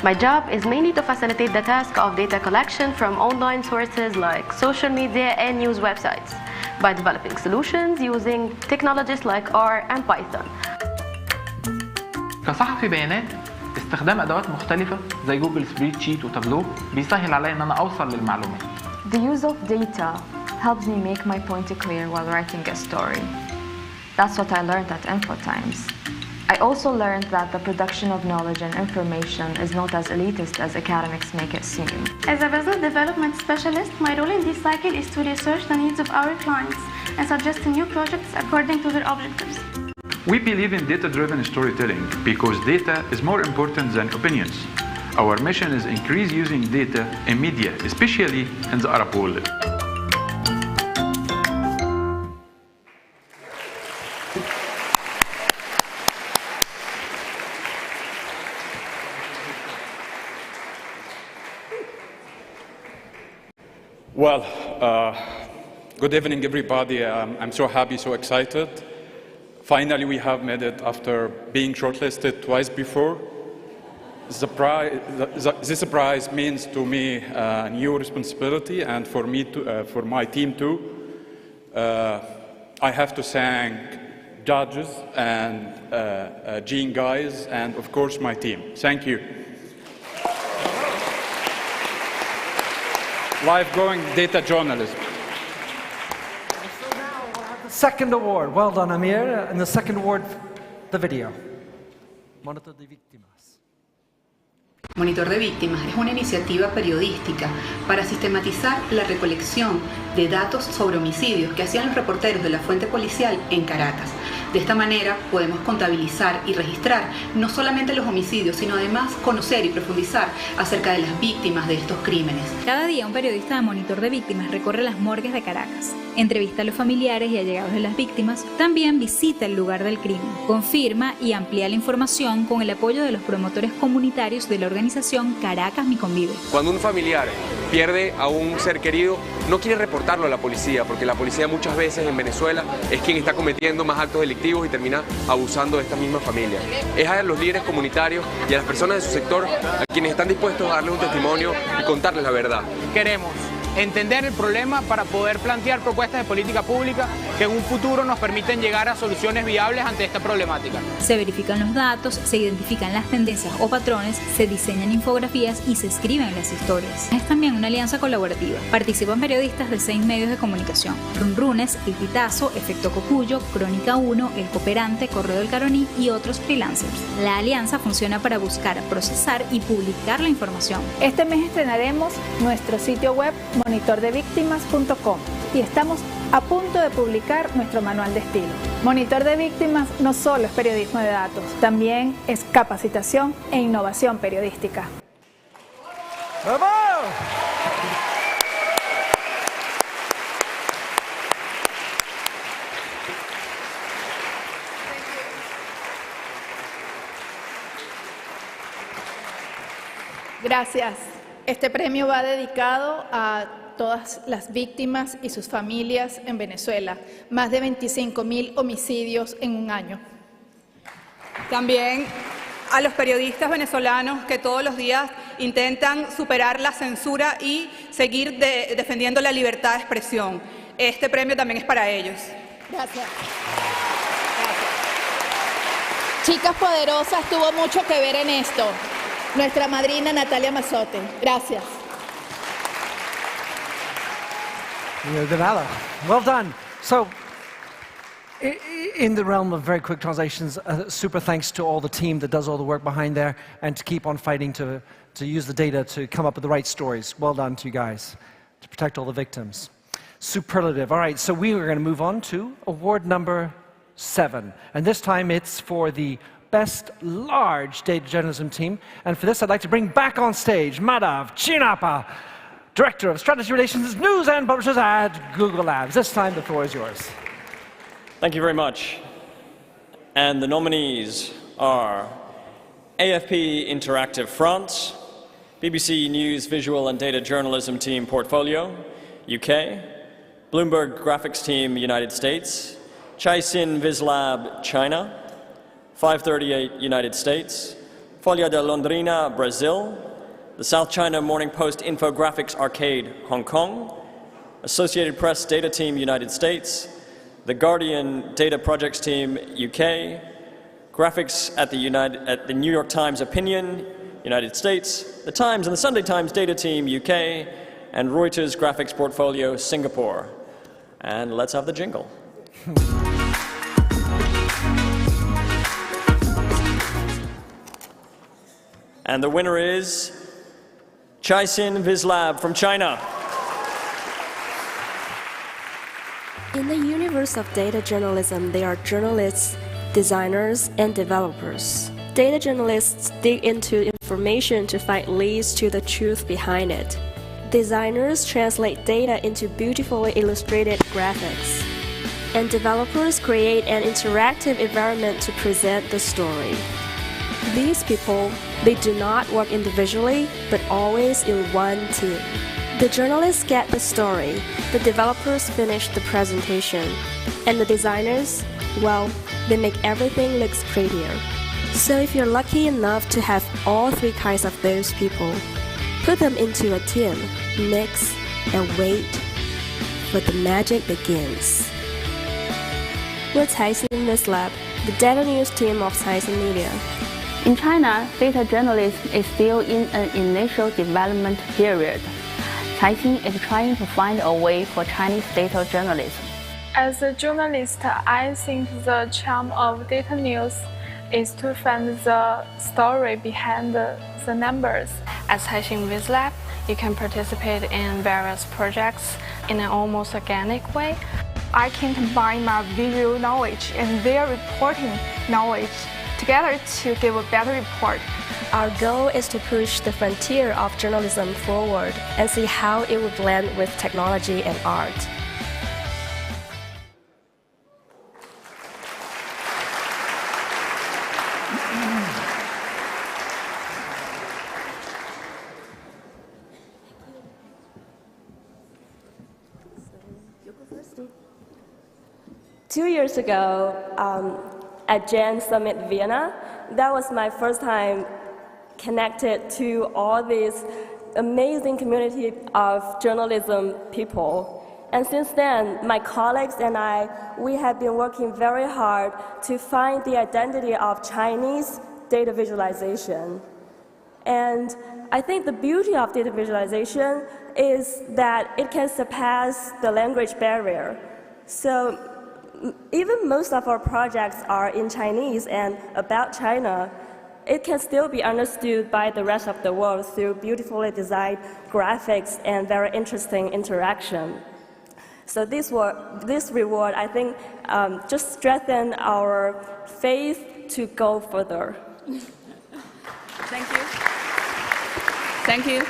My job is mainly to facilitate the task of data collection from online sources like social media and news websites by developing solutions using technologies like R and Python. كصحفي بيانات استخدام أدوات مختلفة زي جوجل سبريد شيت وتابلو بيسهل عليا إن أنا أوصل للمعلومات. The use of data helps me make my point clear while writing a story. That's what I learned at InfoTimes. I also learned that the production of knowledge and information is not as elitist as academics make it seem. As a business development specialist, my role in this cycle is to research the needs of our clients and suggest new projects according to their objectives. We believe in data-driven storytelling because data is more important than opinions. Our mission is increase using data in media, especially in the Arab world. Well, good evening, everybody. I'm so happy, so excited. Finally, we have made it after being shortlisted twice before. This prize means to me a new responsibility, and for me, for my team too. I have to thank judges and Gene guys, and of course my team. Thank you. Life-going data journalism. So now we'll have the second award. Well done, Amir. And the second award, the video. Monitor de Víctimas. Monitor de Víctimas es una iniciativa periodística para sistematizar la recolección de datos sobre homicidios que hacían los reporteros de la fuente policial en Caracas. De esta manera podemos contabilizar y registrar no solamente los homicidios, sino además conocer y profundizar acerca de las víctimas de estos crímenes. Cada día un periodista de Monitor de Víctimas recorre las morgues de Caracas, entrevista a los familiares y allegados de las víctimas, también visita el lugar del crimen, confirma y amplía la información con el apoyo de los promotores comunitarios de la organización Caracas Mi Convive. Cuando un familiar pierde a un ser querido, no quiere reportarlo a la policía, porque la policía muchas veces en Venezuela es quien está cometiendo más actos delictivos y termina abusando de estas mismas familias. Es a los líderes comunitarios y a las personas de su sector a quienes están dispuestos a darles un testimonio y contarles la verdad. Queremos entender el problema para poder plantear propuestas de política pública que en un futuro nos permiten llegar a soluciones viables ante esta problemática. Se verifican los datos, se identifican las tendencias o patrones, se diseñan infografías y se escriben las historias. Es también una alianza colaborativa. Participan periodistas de 6 medios de comunicación: Runrunes, El Pitazo, Efecto Cocuyo, Crónica 1, El Cooperante, Correo del Caroní y otros freelancers. La alianza funciona para buscar, procesar y publicar la información. Este mes estrenaremos nuestro sitio web monitordevictimas.com. y estamos a punto de publicar nuestro manual de estilo. Monitor de víctimas no solo es periodismo de datos, también es capacitación e innovación periodística. ¡Bravo! Gracias. Este premio va dedicado a todas las víctimas y sus familias en Venezuela. Más de 25.000 homicidios en un año. También a los periodistas venezolanos que todos los días intentan superar la censura y seguir defendiendo la libertad de expresión. Este premio también es para ellos. Gracias. Chicas Poderosas tuvo mucho que ver en esto. Nuestra madrina Natalia Mazzotti. Gracias. De nada. Well done. So, in the realm of very quick translations, super thanks to all the team that does all the work behind there and to keep on fighting to use the data to come up with the right stories. Well done to you guys, to protect all the victims. Superlative. All right, so we are going to move on to award number 7. And this time it's for the Best Large Data Journalism Team. And for this, I'd like to bring back on stage Madhav Chinappa, Director of Strategy Relations, News and Publishers at Google Labs. This time, the floor is yours. Thank you very much. And the nominees are AFP Interactive France, BBC News Visual and Data Journalism Team Portfolio, UK, Bloomberg Graphics Team, United States, Caixin VisLab, China, 538 United States, Folha de Londrina, Brazil, the South China Morning Post Infographics Arcade, Hong Kong, Associated Press Data Team, United States, the Guardian Data Projects Team, UK, Graphics at the New York Times Opinion, United States, the Times and the Sunday Times Data Team, UK, and Reuters Graphics Portfolio, Singapore. And let's have the jingle. And the winner is Caixin VisLab from China. In the universe of data journalism, there are journalists, designers, and developers. Data journalists dig into information to find leads to the truth behind it. Designers translate data into beautifully illustrated graphics. And developers create an interactive environment to present the story. These people, they do not work individually, but always in one team. The journalists get the story, the developers finish the presentation, and the designers, well, they make everything look prettier. So if you're lucky enough to have all three kinds of those people, put them into a team, mix, and wait, for the magic begins. We're Caixin VisLab, the data news team of Caixin Media. In China, data journalism is still in an initial development period. Caixin is trying to find a way for Chinese data journalism. As a journalist, I think the charm of data news is to find the story behind the numbers. As Caixin VisLab, you can participate in various projects in an almost organic way. I can combine my visual knowledge and their reporting knowledge together to give a better report. Our goal is to push the frontier of journalism forward and see how it will blend with technology and art. Two years ago, at Gen Summit Vienna, that was my first time connected to all these amazing community of journalism people. And since then, my colleagues and I, we have been working very hard to find the identity of Chinese data visualization. And I think the beauty of data visualization is that it can surpass the language barrier. So even most of our projects are in Chinese and about China, it can still be understood by the rest of the world through beautifully designed graphics and very interesting interaction. So this reward, I think, just strengthen our faith to go further. Thank you. Thank you.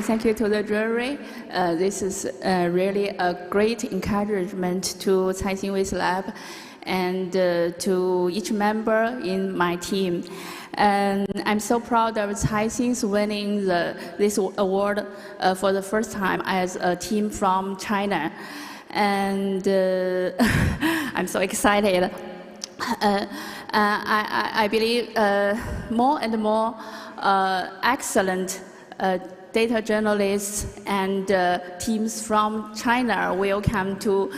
Thank you to the jury. This is really a great encouragement to Caixin Waste Lab and to each member in my team. And I'm so proud of Caixin's winning this award for the first time as a team from China. And I'm so excited. I believe more and more excellent data journalists and teams from China will come to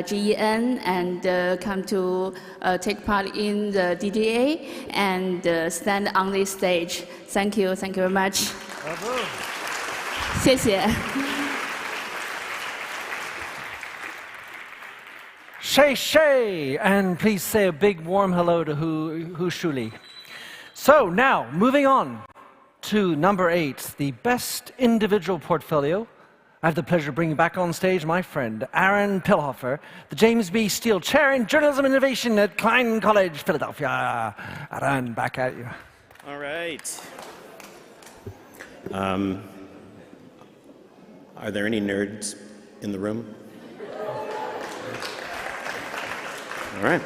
GEN and come to take part in the DDA and stand on this stage. Thank you very much. Bravo. 谢谢。Shay, and please say a big warm hello to Hu Shuli. So now, moving on to number 8, the best individual portfolio. I have the pleasure of bringing back on stage my friend, Aaron Pilhofer, the James B. Steele Chair in Journalism Innovation at Klein College, Philadelphia. Aaron, back at you. All right. Are there any nerds in the room? All right,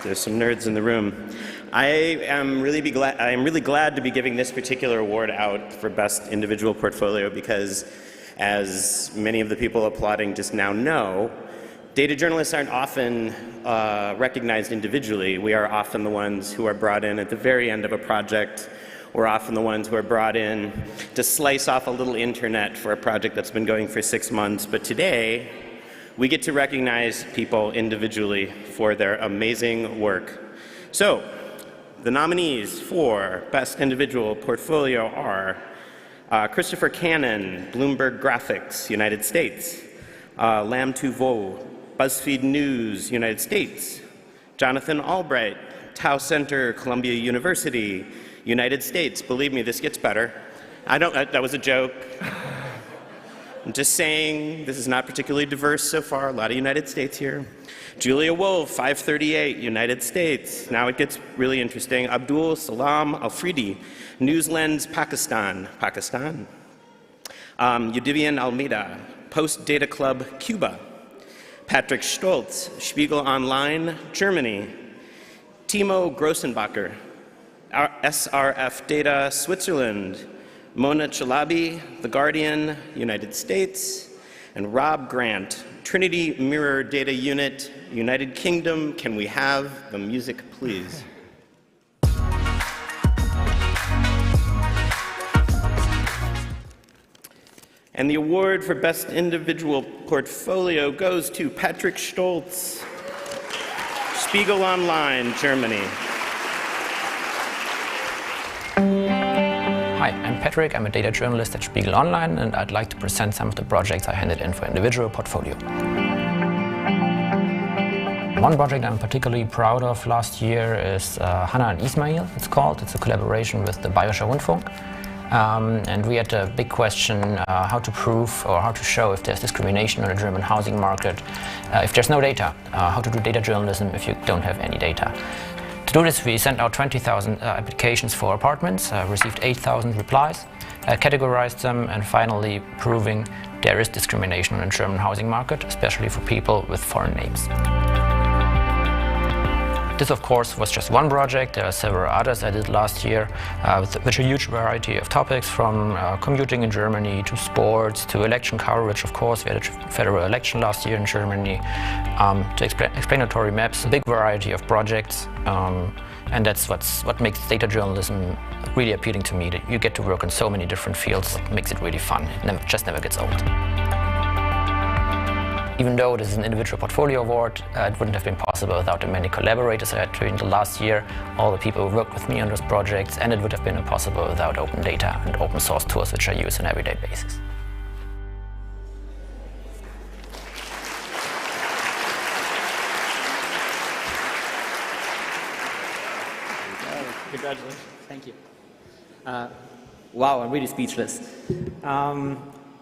there's some nerds in the room. I am really glad to be giving this particular award out for Best Individual Portfolio because, as many of the people applauding just now know, data journalists aren't often recognized individually. We are often the ones who are brought in at the very end of a project. We're often the ones who are brought in to slice off a little internet for a project that's been going for 6 months. But today, we get to recognize people individually for their amazing work. So, the nominees for Best Individual Portfolio are Christopher Cannon, Bloomberg Graphics, United States, Lam Tuvo, BuzzFeed News, United States, Jonathan Albright, Tao Center, Columbia University, United States. Believe me, this gets better. That was a joke. I'm just saying, this is not particularly diverse so far. A lot of United States here. Julia Wolf, 538, United States. Now it gets really interesting. Abdul Salam Afridi, Newslands, Pakistan. Yudivian Almeida, Post Data Club, Cuba. Patrick Stoltz, Spiegel Online, Germany. Timo Grossenbacher, SRF Data, Switzerland. Mona Chalabi, The Guardian, United States, and Rob Grant, Trinity Mirror Data Unit, United Kingdom. Can we have the music, please? And the award for Best Individual Portfolio goes to Patrick Stoltz, Spiegel Online, Germany. Hi, I'm Patrick. I'm a data journalist at Spiegel Online, and I'd like to present some of the projects I handed in for individual portfolio. One project I'm particularly proud of last year is Hannah and Ismail, it's called. It's a collaboration with the Bayerischer Rundfunk. And we had a big question how to prove or how to show if there's discrimination on the German housing market, if there's no data, how to do data journalism if you don't have any data. To do this, we sent out 20,000 applications for apartments, received 8,000 replies, categorized them, and finally proving there is discrimination in the German housing market, especially for people with foreign names. This, of course, was just one project. There are several others I did last year, with a huge variety of topics, from commuting in Germany to sports to election coverage. Of course, we had a federal election last year in Germany, to explanatory maps, a big variety of projects, and that's what makes data journalism really appealing to me. That you get to work in so many different fields, it makes it really fun. It just never gets old. Even though this is an individual portfolio award, it wouldn't have been possible without the many collaborators I had during the last year, all the people who worked with me on those projects, and it would have been impossible without open data and open source tools which I use on an everyday basis. Congratulations. Thank you. Wow, I'm really speechless.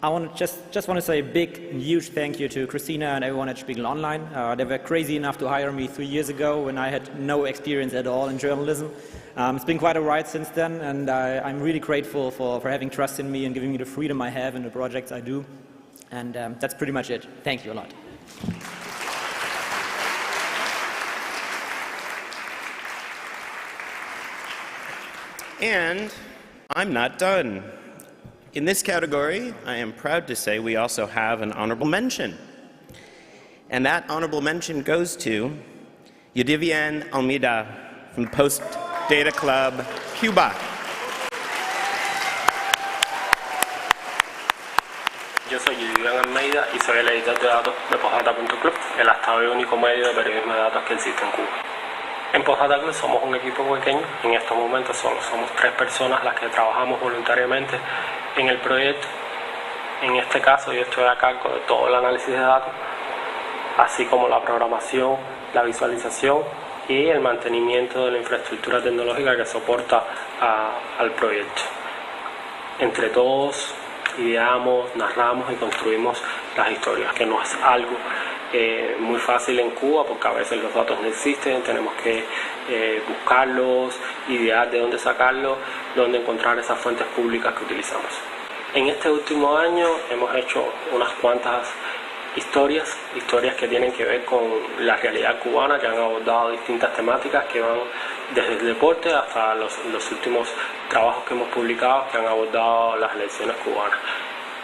I just want to say a big, huge thank you to Christina and everyone at Spiegel Online. They were crazy enough to hire me 3 years ago when I had no experience at all in journalism. It's been quite a ride since then, and I'm really grateful for having trust in me and giving me the freedom I have in the projects I do. And that's pretty much it. Thank you a lot. And I'm not done. In this category, I am proud to say we also have an honorable mention. And that honorable mention goes to Yudivian Almeida from the Post Data Club, Cuba. Yo soy Yudivian Almeida y soy el editor de datos de Postdata.club, el hasta hoy único medio de periodismo de datos que existe en Cuba. En Postdata Club somos un equipo pequeño, en estos momentos solo somos 3 personas las que trabajamos voluntariamente en el proyecto. En este caso yo estoy a cargo de todo el análisis de datos, así como la programación, la visualización y el mantenimiento de la infraestructura tecnológica que soporta al proyecto. Entre todos ideamos, narramos y construimos las historias, que no es algo muy fácil en Cuba porque a veces los datos no existen, tenemos que buscarlos, idear de dónde sacarlos, dónde encontrar esas fuentes públicas que utilizamos. En este último año hemos hecho unas cuantas historias que tienen que ver con la realidad cubana, que han abordado distintas temáticas que van desde el deporte hasta los últimos trabajos que hemos publicado que han abordado las elecciones cubanas.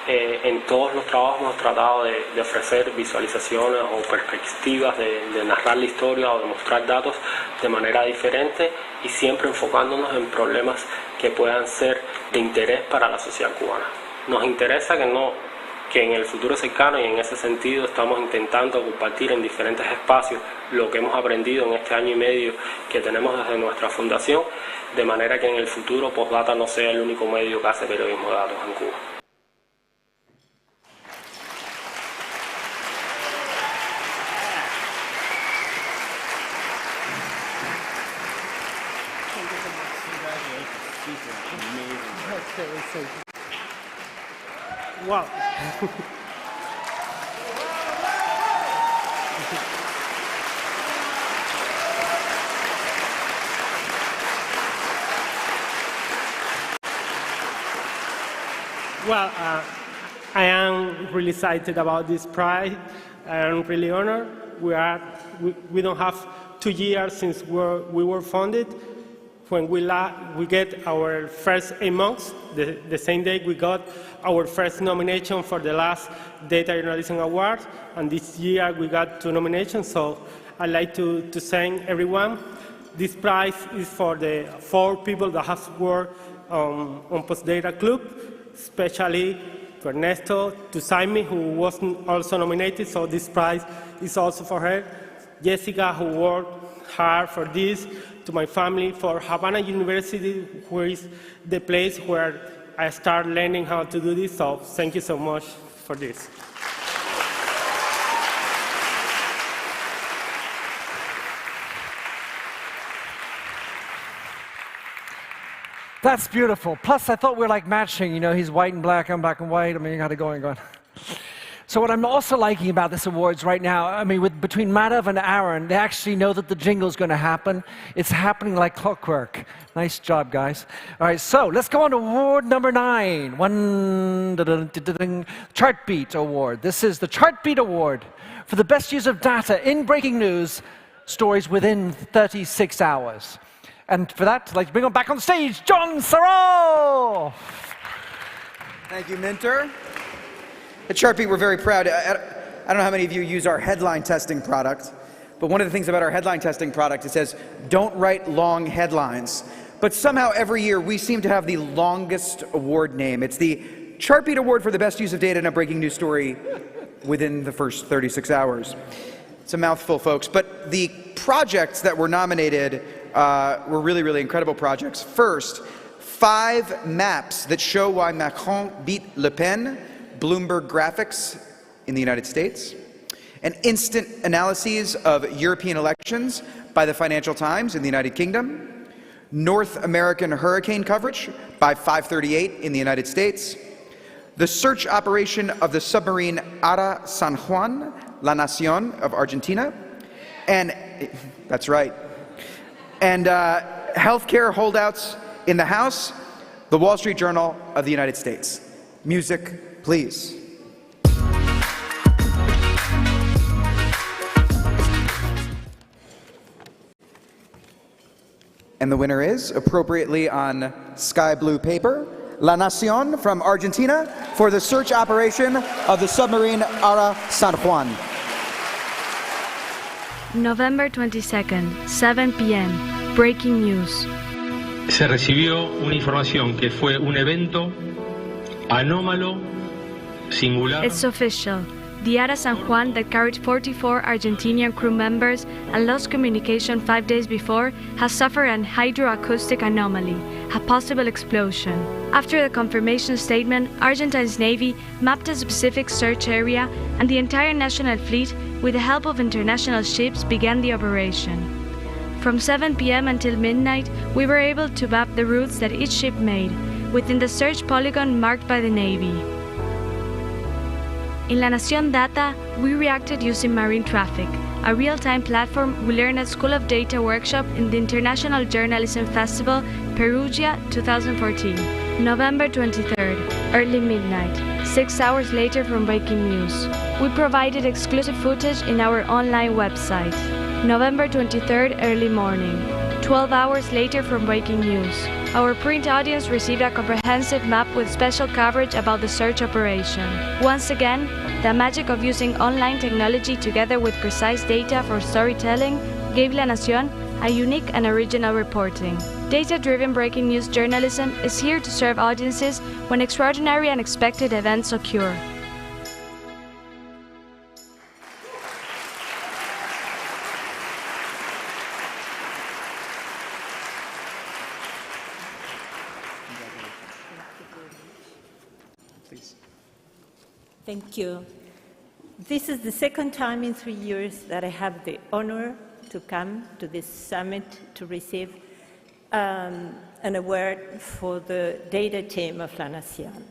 En todos los trabajos hemos tratado de ofrecer visualizaciones o perspectivas de narrar la historia o de mostrar datos de manera diferente y siempre enfocándonos en problemas que puedan ser de interés para la sociedad cubana. Nos interesa que en el futuro cercano, y en ese sentido estamos intentando compartir en diferentes espacios lo que hemos aprendido en este año y medio que tenemos desde nuestra fundación, de manera que en el futuro Postdata no sea el único medio que hace periodismo de datos en Cuba. Wow. Well, I am really excited about this prize. I'm really honored. We don't have 2 years since we were founded. When we get our first 8 months, the same day we got our first nomination for the last Data Journalism Award, and this year we got 2 nominations, so I'd like to thank everyone. This prize is for the 4 people that have worked on Postdata Club, especially to Ernesto, to Saimi, who wasn't also nominated, so this prize is also for her. Jessica, who worked hard for this, to my family, for Havana University, who is the place where I started learning how to do this, so thank you so much for this. That's beautiful. Plus, I thought we were like matching. You know, he's white and black, I'm black and white. I mean, you got it going. So what I'm also liking about this awards right now, I mean, between Madhav and Aaron, they actually know that the jingle's going to happen. It's happening like clockwork. Nice job, guys. All right, so let's go on to award number 9. Chartbeat Award. This is the Chartbeat Award for the best use of data in breaking news stories within 36 hours. And for that, I'd like to bring on back on stage, John Sarro! Thank you, Minter. At Chartbeat, we're very proud. I don't know how many of you use our headline testing product, but one of the things about our headline testing product, it says, don't write long headlines. But somehow every year we seem to have the longest award name. It's the Chartbeat Award for the best use of data in a breaking news story within the first 36 hours. It's a mouthful, folks. But the projects that were nominated were really, really incredible projects. First, 5 maps that show why Macron beat Le Pen, Bloomberg graphics in the United States, and instant analyses of European elections by the Financial Times in the United Kingdom, North American hurricane coverage by 538 in the United States, the search operation of the submarine Ara San Juan, La Nación of Argentina, and, that's right, and healthcare holdouts in the House, the Wall Street Journal of the United States. Music, please. And the winner is, appropriately on sky blue paper, La Nación from Argentina for the search operation of the submarine Ara San Juan. November 22nd, 7 p.m. Breaking news. Se recibió una información que fue un evento anómalo, singular. It's official. The Ara San Juan that carried 44 Argentinian crew members and lost communication 5 days before has suffered an hydroacoustic anomaly, a possible explosion. After the confirmation statement, Argentine's Navy mapped a specific search area and the entire national fleet, with the help of international ships, began the operation. From 7 p.m. until midnight, we were able to map the routes that each ship made, within the search polygon marked by the Navy. In La Nación Data, we reacted using Marine Traffic, a real-time platform we learned at School of Data workshop in the International Journalism Festival, Perugia 2014. November 23rd, early midnight, 6 hours later from breaking news. We provided exclusive footage in our online website. November 23rd, early morning, 12 hours later from breaking news. Our print audience received a comprehensive map with special coverage about the search operation. Once again, the magic of using online technology together with precise data for storytelling gave La Nación a unique and original reporting. Data-driven breaking news journalism is here to serve audiences when extraordinary and unexpected events occur. Thank you. This is the second time in 3 years that I have the honor to come to this summit to receive an award for the data team of La Nación.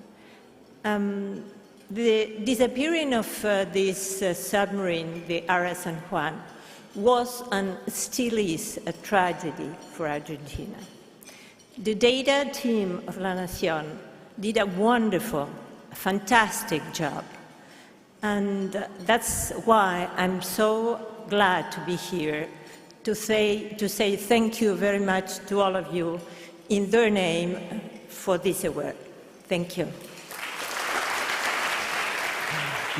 The disappearing of this submarine, the Ara San Juan, was and still is a tragedy for Argentina. The data team of La Nación did a wonderful, fantastic job. And that's why I'm so glad to be here to say thank you very much to all of you in their name for this award. Thank you.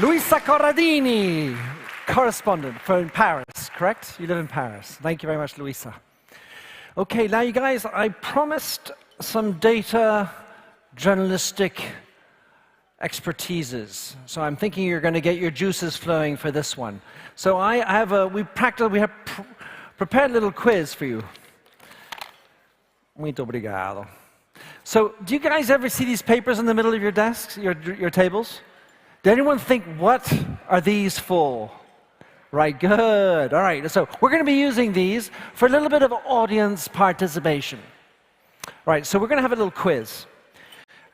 Luisa Corradini, correspondent from Paris, correct? You live in Paris. Thank you very much, Luisa. Okay, now you guys, I promised some data journalistic expertises. So I'm thinking you're going to get your juices flowing for this one. So we have prepared a little quiz for you. Muito obrigado. So do you guys ever see these papers in the middle of your desks, your tables? Did anyone think, what are these for? Right, good. All right, so we're going to be using these for a little bit of audience participation. All right, so we're going to have a little quiz.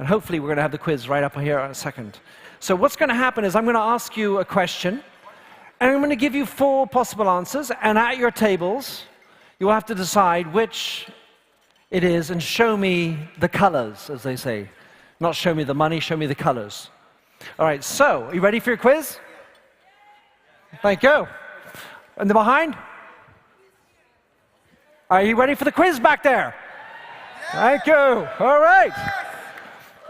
And hopefully we're going to have the quiz right up here in a second. So what's going to happen is I'm going to ask you a question, and I'm going to give you 4 possible answers, and at your tables, you will have to decide which it is and show me the colors, as they say. Not show me the money, show me the colors. All right, so are you ready for your quiz? Thank you. And the behind? Are you ready for the quiz back there? Thank you. All right.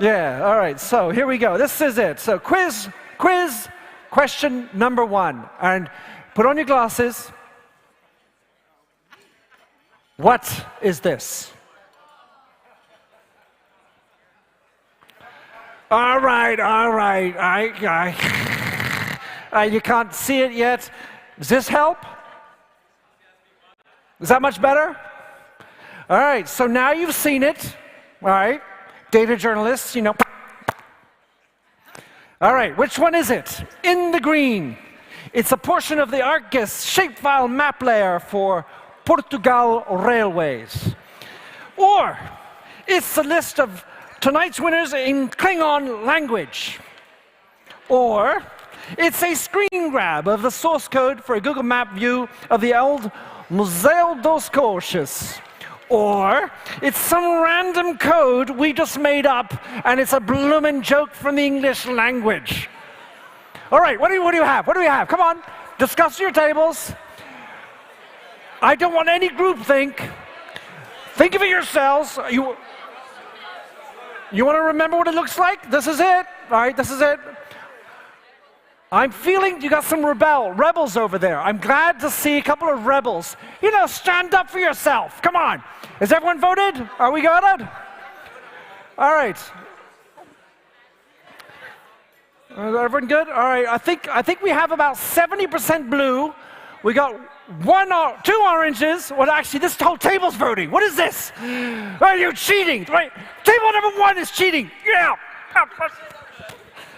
Yeah, all right, so here we go. This is it. So quiz, question number 1. And put on your glasses. What is this? All right. You can't see it yet. Does this help? Is that much better? All right, so now you've seen it, all right? Data journalists, you know. All right, which one is it? In the green. It's a portion of the ArcGIS shapefile map layer for Portugal railways. Or it's a list of tonight's winner's in Klingon language. Or it's a screen grab of the source code for a Google Map view of the old Museu dos Coches. Or it's some random code we just made up and it's a bloomin' joke from the English language. All right, what do you have? What do we have? Come on, discuss your tables. I don't want any groupthink. Think of it yourselves. You want to remember what it looks like? This is it. All right, this is it. I'm feeling you got some rebels over there. I'm glad to see a couple of rebels. You know, stand up for yourself. Come on. Has everyone voted? Are we good? All right. Everyone good? All right. I think we have about 70% blue. We got two oranges. Well, actually, this whole table's voting. What is this? Are you cheating? Right. Table number 1 is cheating. Yeah.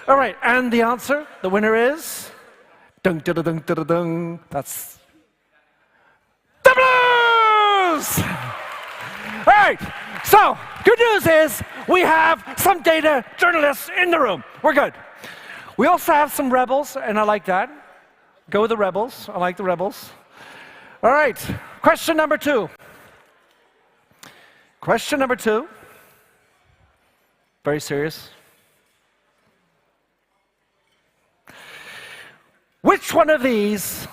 All right, and the answer, the winner is, dun dun dun dun dun dun. That's the Blues! All right, so good news is we have some data journalists in the room. We're good. We also have some rebels, and I like that. Go with the rebels. I like the rebels. All right, question number 2. Question number 2. Very serious. Which one of these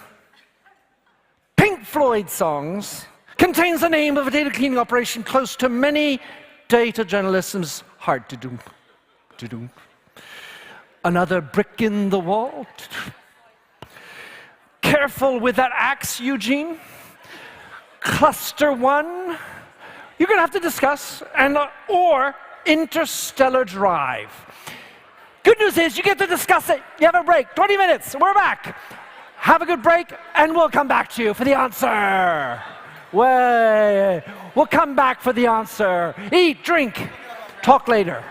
Pink Floyd songs contains the name of a data cleaning operation close to many data journalism's heart? Another brick in the wall? Careful with that axe, Eugene. Cluster 1? You're going to have to discuss. Or Interstellar Drive. Good news is you get to discuss it. You have a break, 20 minutes, we're back. Have a good break, and we'll come back to you for the answer. We'll come back for the answer. Eat, drink, talk later.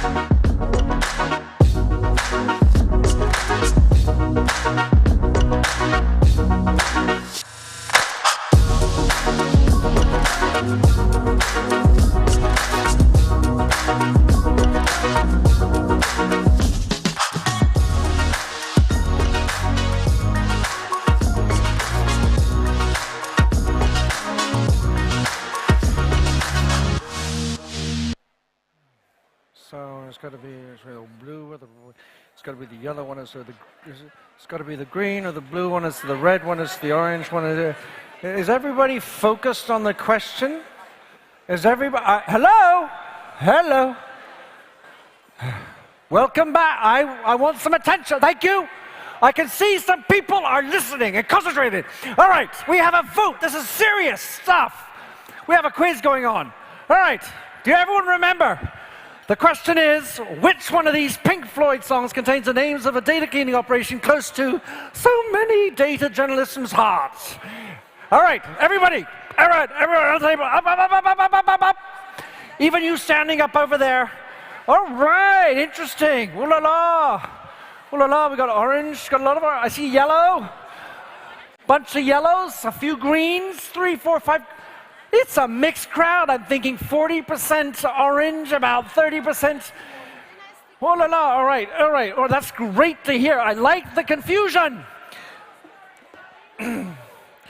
So it's got to be the blue or it's got to be the yellow one it's got to be the green or the blue one it's the red one it's the orange one. Is everybody focused on the question? Is everybody hello? Hello. Welcome back. I want some attention. Thank you. I can see some people are listening and concentrated. All right, we have a vote. This is serious stuff. We have a quiz going on. All right, do everyone remember? The question is, which one of these Pink Floyd songs contains the names of a data cleaning operation close to so many data journalism's hearts? All right, everybody. All right, everyone on the table. Up, up, up, up, up, up, up, up. Even you standing up over there. All right, interesting. Ooh la la. Ooh la la, we got orange, got a lot of orange. I see yellow. Bunch of yellows, a few greens, 3, 4, 5. It's a mixed crowd. I'm thinking 40% orange, about 30%. Oh la la, all right, all right. Oh, that's great to hear. I like the confusion. You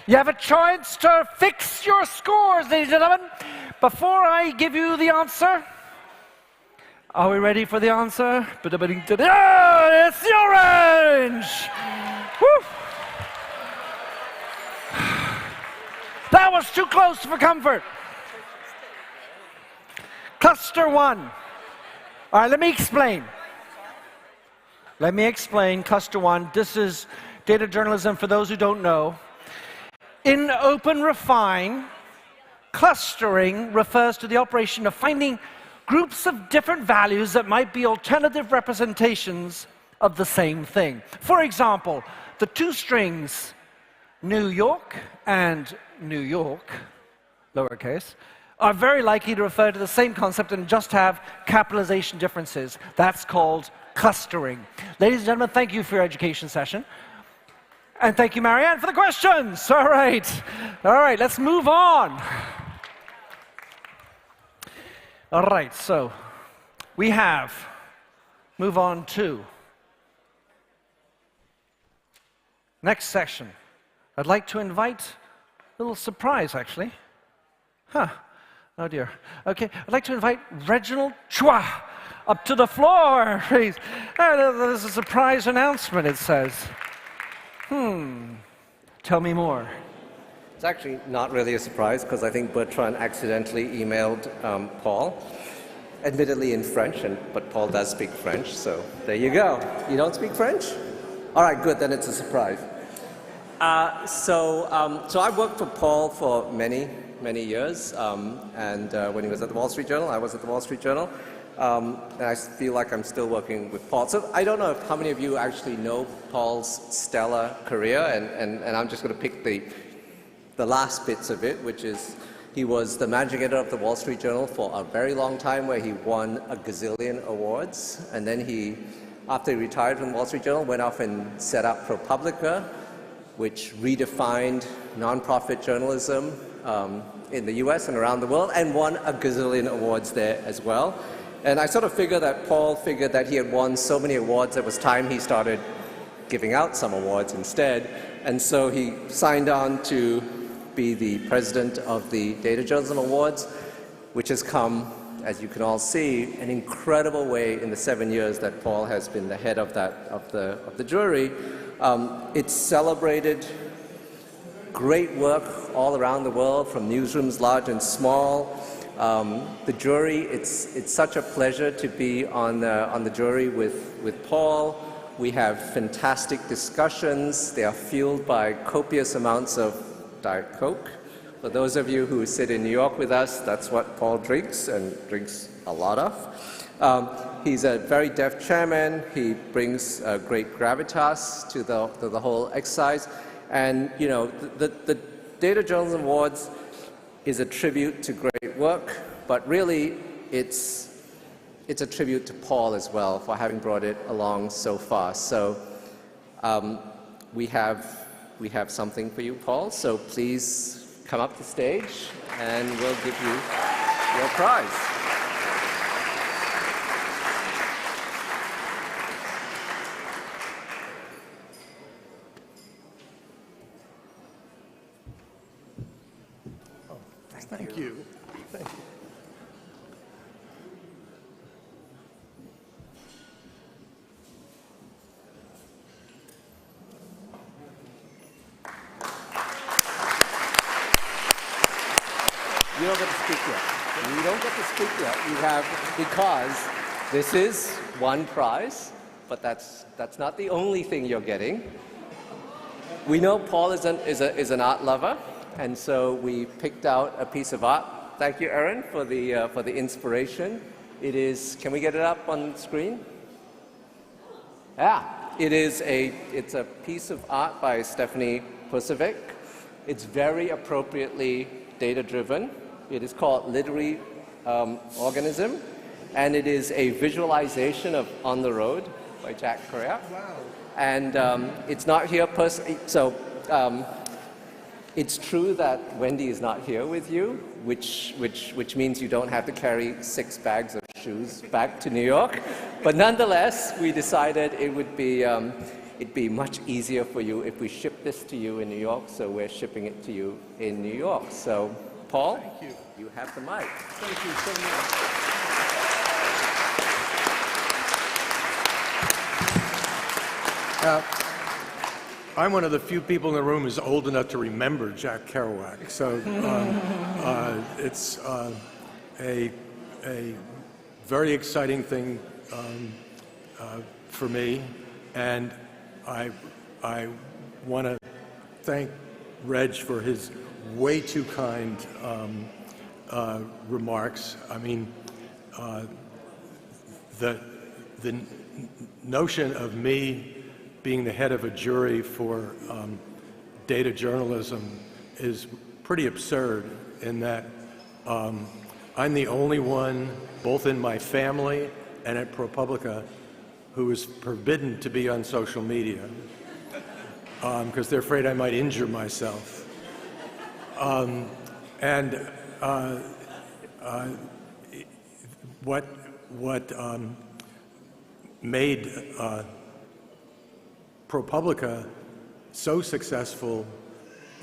have a chance to fix your scores, ladies and gentlemen. Before I give you the answer, are we ready for the answer? Yeah, it's the orange! Woo. That was too close for comfort. Cluster 1. All right, let me explain. Let me explain cluster 1. This is data journalism for those who don't know. In Open Refine, clustering refers to the operation of finding groups of different values that might be alternative representations of the same thing. For example, the two strings New York and New York, lowercase, are very likely to refer to the same concept and just have capitalization differences. That's called clustering. Ladies and gentlemen, thank you for your education session. And thank you, Marianne, for the questions. All right, let's move on. All right, so we have, move on to next section. I'd like to invite a little surprise, actually. Oh dear. Okay, I'd like to invite Reginald Chua up to the floor, please. There's a surprise announcement, it says. Tell me more. It's actually not really a surprise because I think Bertrand accidentally emailed Paul, admittedly in French, but Paul does speak French, so there you go. You don't speak French? All right, good, then it's a surprise. So I worked for Paul for many years, and when he was at the Wall Street Journal, I was at the Wall Street Journal, and I feel like I'm still working with Paul. So I don't know how many of you actually know Paul's stellar career, and I'm just going to pick the last bits of it, which is he was the managing editor of the Wall Street Journal for a very long time, where he won a gazillion awards, and then he, after he retired from the Wall Street Journal, went off and set up ProPublica, which redefined nonprofit journalism in the US and around the world, and won a gazillion awards there as well. And I sort of figured that Paul figured that he had won so many awards, it was time he started giving out some awards instead. And so he signed on to be the president of the Data Journalism Awards, which has come, as you can all see, an incredible way in the 7 years that Paul has been the head of the jury. It's celebrated great work all around the world, from newsrooms large and small. The jury, it's such a pleasure to be on the jury with Paul. We have fantastic discussions. They are fueled by copious amounts of Diet Coke. For those of you who sit in New York with us, that's what Paul drinks, and drinks a lot of. He's a very deft chairman. He brings great gravitas to the whole exercise. And, you know, the Data Journalism Awards is a tribute to great work, but really it's it's a tribute to Paul as well for having brought it along so far. So we have something for you, Paul. So please come up to stage, and we'll give you your prize. Thank you. Thank you. You don't get to speak yet. You don't get to speak yet. You have, because this is one prize, but that's not the only thing you're getting. We know Paul is an art lover, and so we picked out a piece of art. Thank you, Erin, for the inspiration. It is. Can we get it up on screen? Yeah, it's a piece of art by Stephanie Pusovic. It's very appropriately data-driven. It is called Literary Organism, and it is a visualization of On the Road by Jack Correa. Wow. And it's not here so it's true that Wendy is not here with you, which means you don't have to carry 6 bags of shoes back to New York. But nonetheless, we decided it'd be much easier for you if we ship this to you in New York, so we're shipping it to you in New York. So, Paul, you have the mic. Thank you so much. I'm one of the few people in the room who's old enough to remember Jack Kerouac, so it's a very exciting thing for me, and I want to thank Reg for his way too kind remarks. I mean, the notion of me being the head of a jury for data journalism is pretty absurd in that I'm the only one, both in my family and at ProPublica, who is forbidden to be on social media because they're afraid I might injure myself. What made ProPublica so successful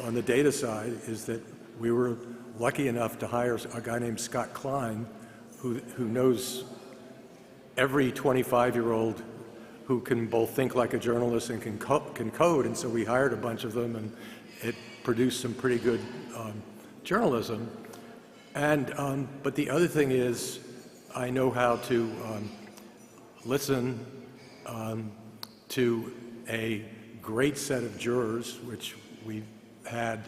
on the data side is that we were lucky enough to hire a guy named Scott Klein, who knows every 25-year-old who can both think like a journalist and can code, and so we hired a bunch of them, and it produced some pretty good journalism. And but the other thing is, I know how to listen to a great set of jurors, which we had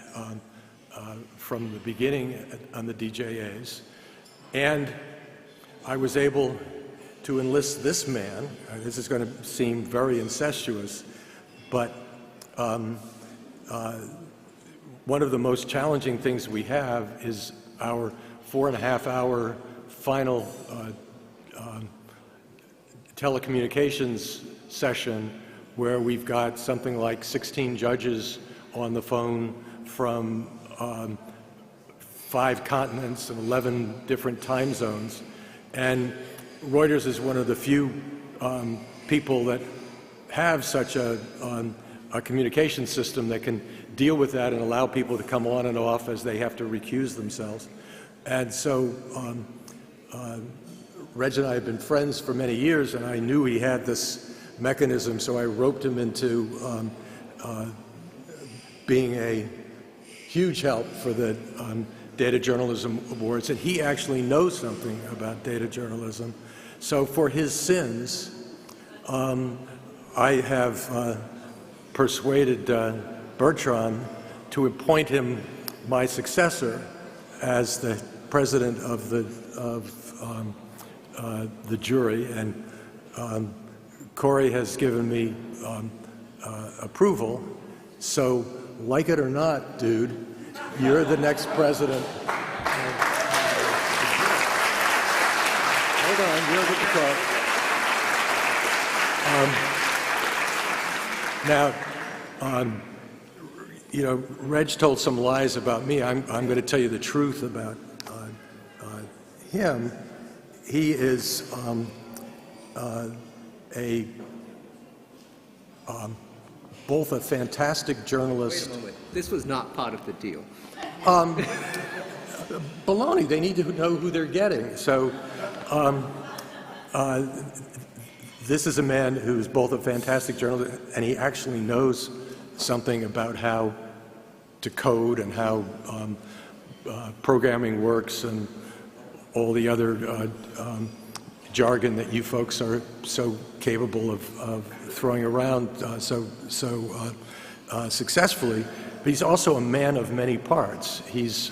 from the beginning on the DJAs, and I was able to enlist this man. This is going to seem very incestuous, but one of the most challenging things we have is our 4.5-hour final telecommunications session, where we've got something like 16 judges on the phone from 5 continents and 11 different time zones. And Reuters is one of the few people that have such a communication system that can deal with that and allow people to come on and off as they have to recuse themselves. And so Reg and I have been friends for many years, and I knew he had this mechanism, so I roped him into being a huge help for the Data Journalism Awards, and he actually knows something about data journalism. So for his sins, I have persuaded Bertrand to appoint him my successor as the president of the jury, and Corey has given me approval. So, like it or not, dude, you're the next president. Hold on. You don't get to talk. You know, Reg told some lies about me. I'm going to tell you the truth about him. He is both a fantastic journalist. Wait a moment. This was not part of the deal. Baloney. They need to know who they're getting. So this is a man who's both a fantastic journalist, and he actually knows something about how to code and how programming works and all the other jargon that you folks are so capable of throwing around so successfully. But he's also a man of many parts. He's,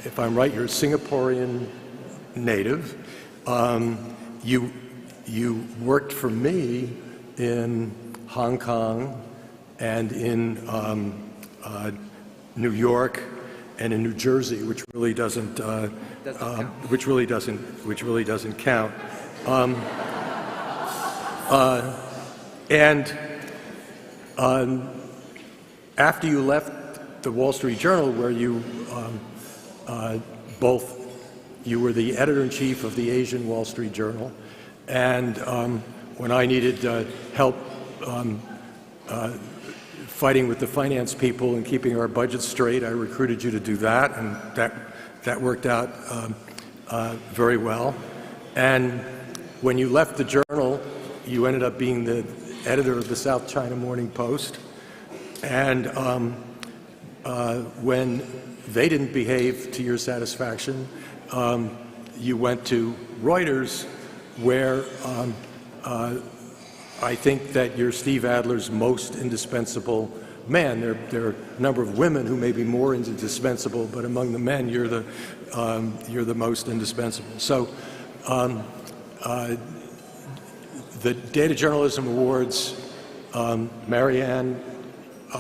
if I'm right, you're a Singaporean native. You worked for me in Hong Kong and in New York and in New Jersey, which really doesn't count. After you left the Wall Street Journal, where you you were the editor-in-chief of the Asian Wall Street Journal, and when I needed help fighting with the finance people and keeping our budget straight, I recruited you to do that, and that worked out very well. And when you left the Journal, you ended up being the editor of the South China Morning Post. And when they didn't behave to your satisfaction, you went to Reuters, where I think that you're Steve Adler's most indispensable man. There are a number of women who may be more indispensable, but among the men, you're the most indispensable. So the Data Journalism Awards, Marianne,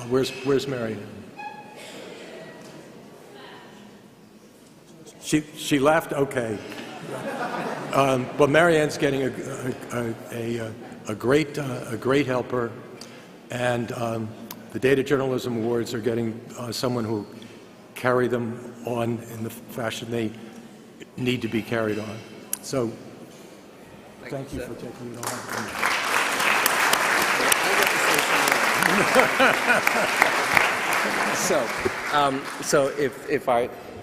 where's Marianne? She left? Okay. But Marianne's getting a great helper, and the Data Journalism Awards are getting someone who carry them on in the fashion they need to be carried on. So thank you for taking it on. So if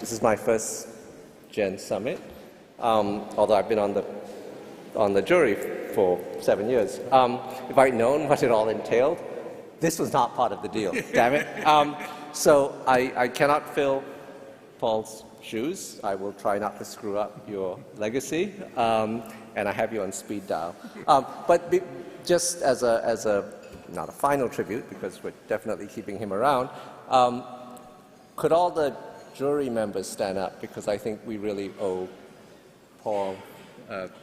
this is my first Gen Summit, although I've been on the jury for 7 years. If I'd known what it all entailed, this was not part of the deal, damn it. So I cannot fill Paul's shoes. I will try not to screw up your legacy, and I have you on speed dial. But just as a not a final tribute, because we're definitely keeping him around, could all the jury members stand up, because I think we really owe Paul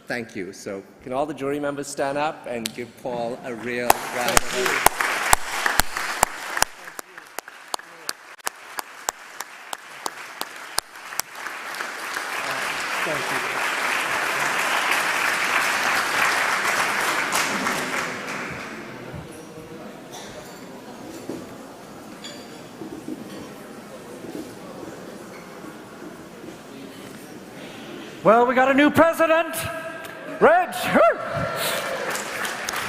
thank you. So can all the jury members stand up and give Paul a real round of applause? Thank you. Well, we got a new president. Reg.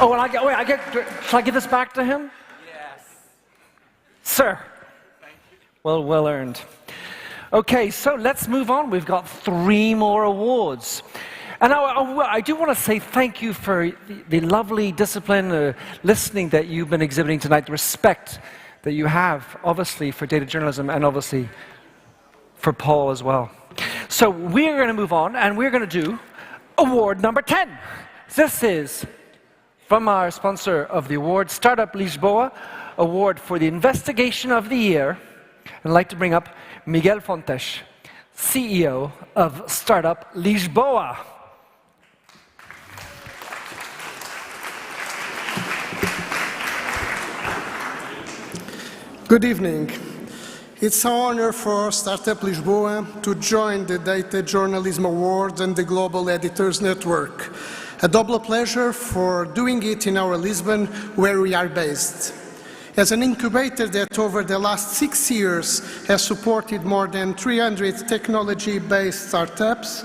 Oh, and shall I give this back to him? Yes. Sir. Thank you. Well earned. Okay, so let's move on. We've got 3 more awards. And I do want to say thank you for the lovely discipline, listening that you've been exhibiting tonight, the respect that you have, obviously, for data journalism and obviously for Paul as well. So we're going to move on, and we're going to do award number 10. This is from our sponsor of the award, Startup Lisboa, award for the investigation of the year. I'd like to bring up Miguel Fontes, CEO of Startup Lisboa. Good evening. It's an honor for Startup Lisboa to join the Data Journalism Awards and the Global Editors Network. A double pleasure for doing it in our Lisbon, where we are based. As an incubator that over the last 6 years has supported more than 300 technology-based startups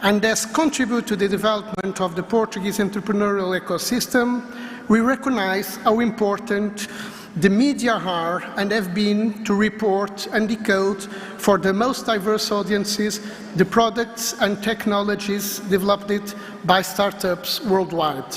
and has contributed to the development of the Portuguese entrepreneurial ecosystem, we recognize how important the media are and have been to report and decode for the most diverse audiences the products and technologies developed by startups worldwide.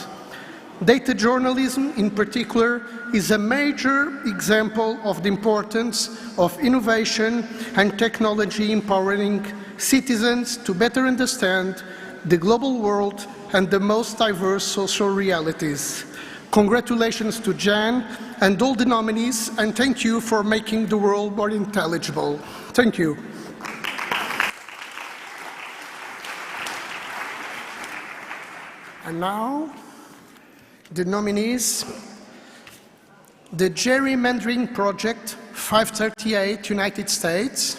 Data journalism, in particular, is a major example of the importance of innovation and technology empowering citizens to better understand the global world and the most diverse social realities. Congratulations to Jan and all the nominees, and thank you for making the world more intelligible. Thank you. And now, the nominees. The Gerrymandering Project 538, United States.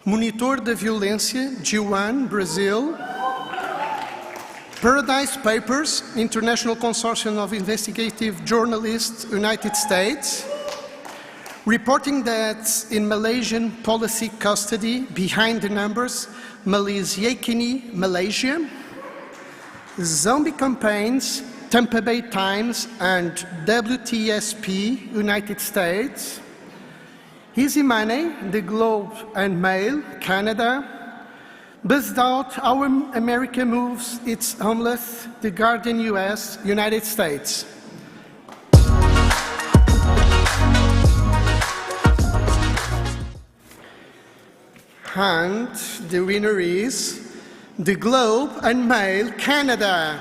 Monitor da Violência, G1, Brazil. Paradise Papers, International Consortium of Investigative Journalists, United States. Reporting that in Malaysian policy custody, behind the numbers, Malaysiakini, Malaysia. Zombie Campaigns, Tampa Bay Times and WTSP, United States. Easy Money, The Globe and Mail, Canada. Buzzed Out, How America Moves Its Homeless, The Guardian, US, United States. And the winner is The Globe and Mail, Canada.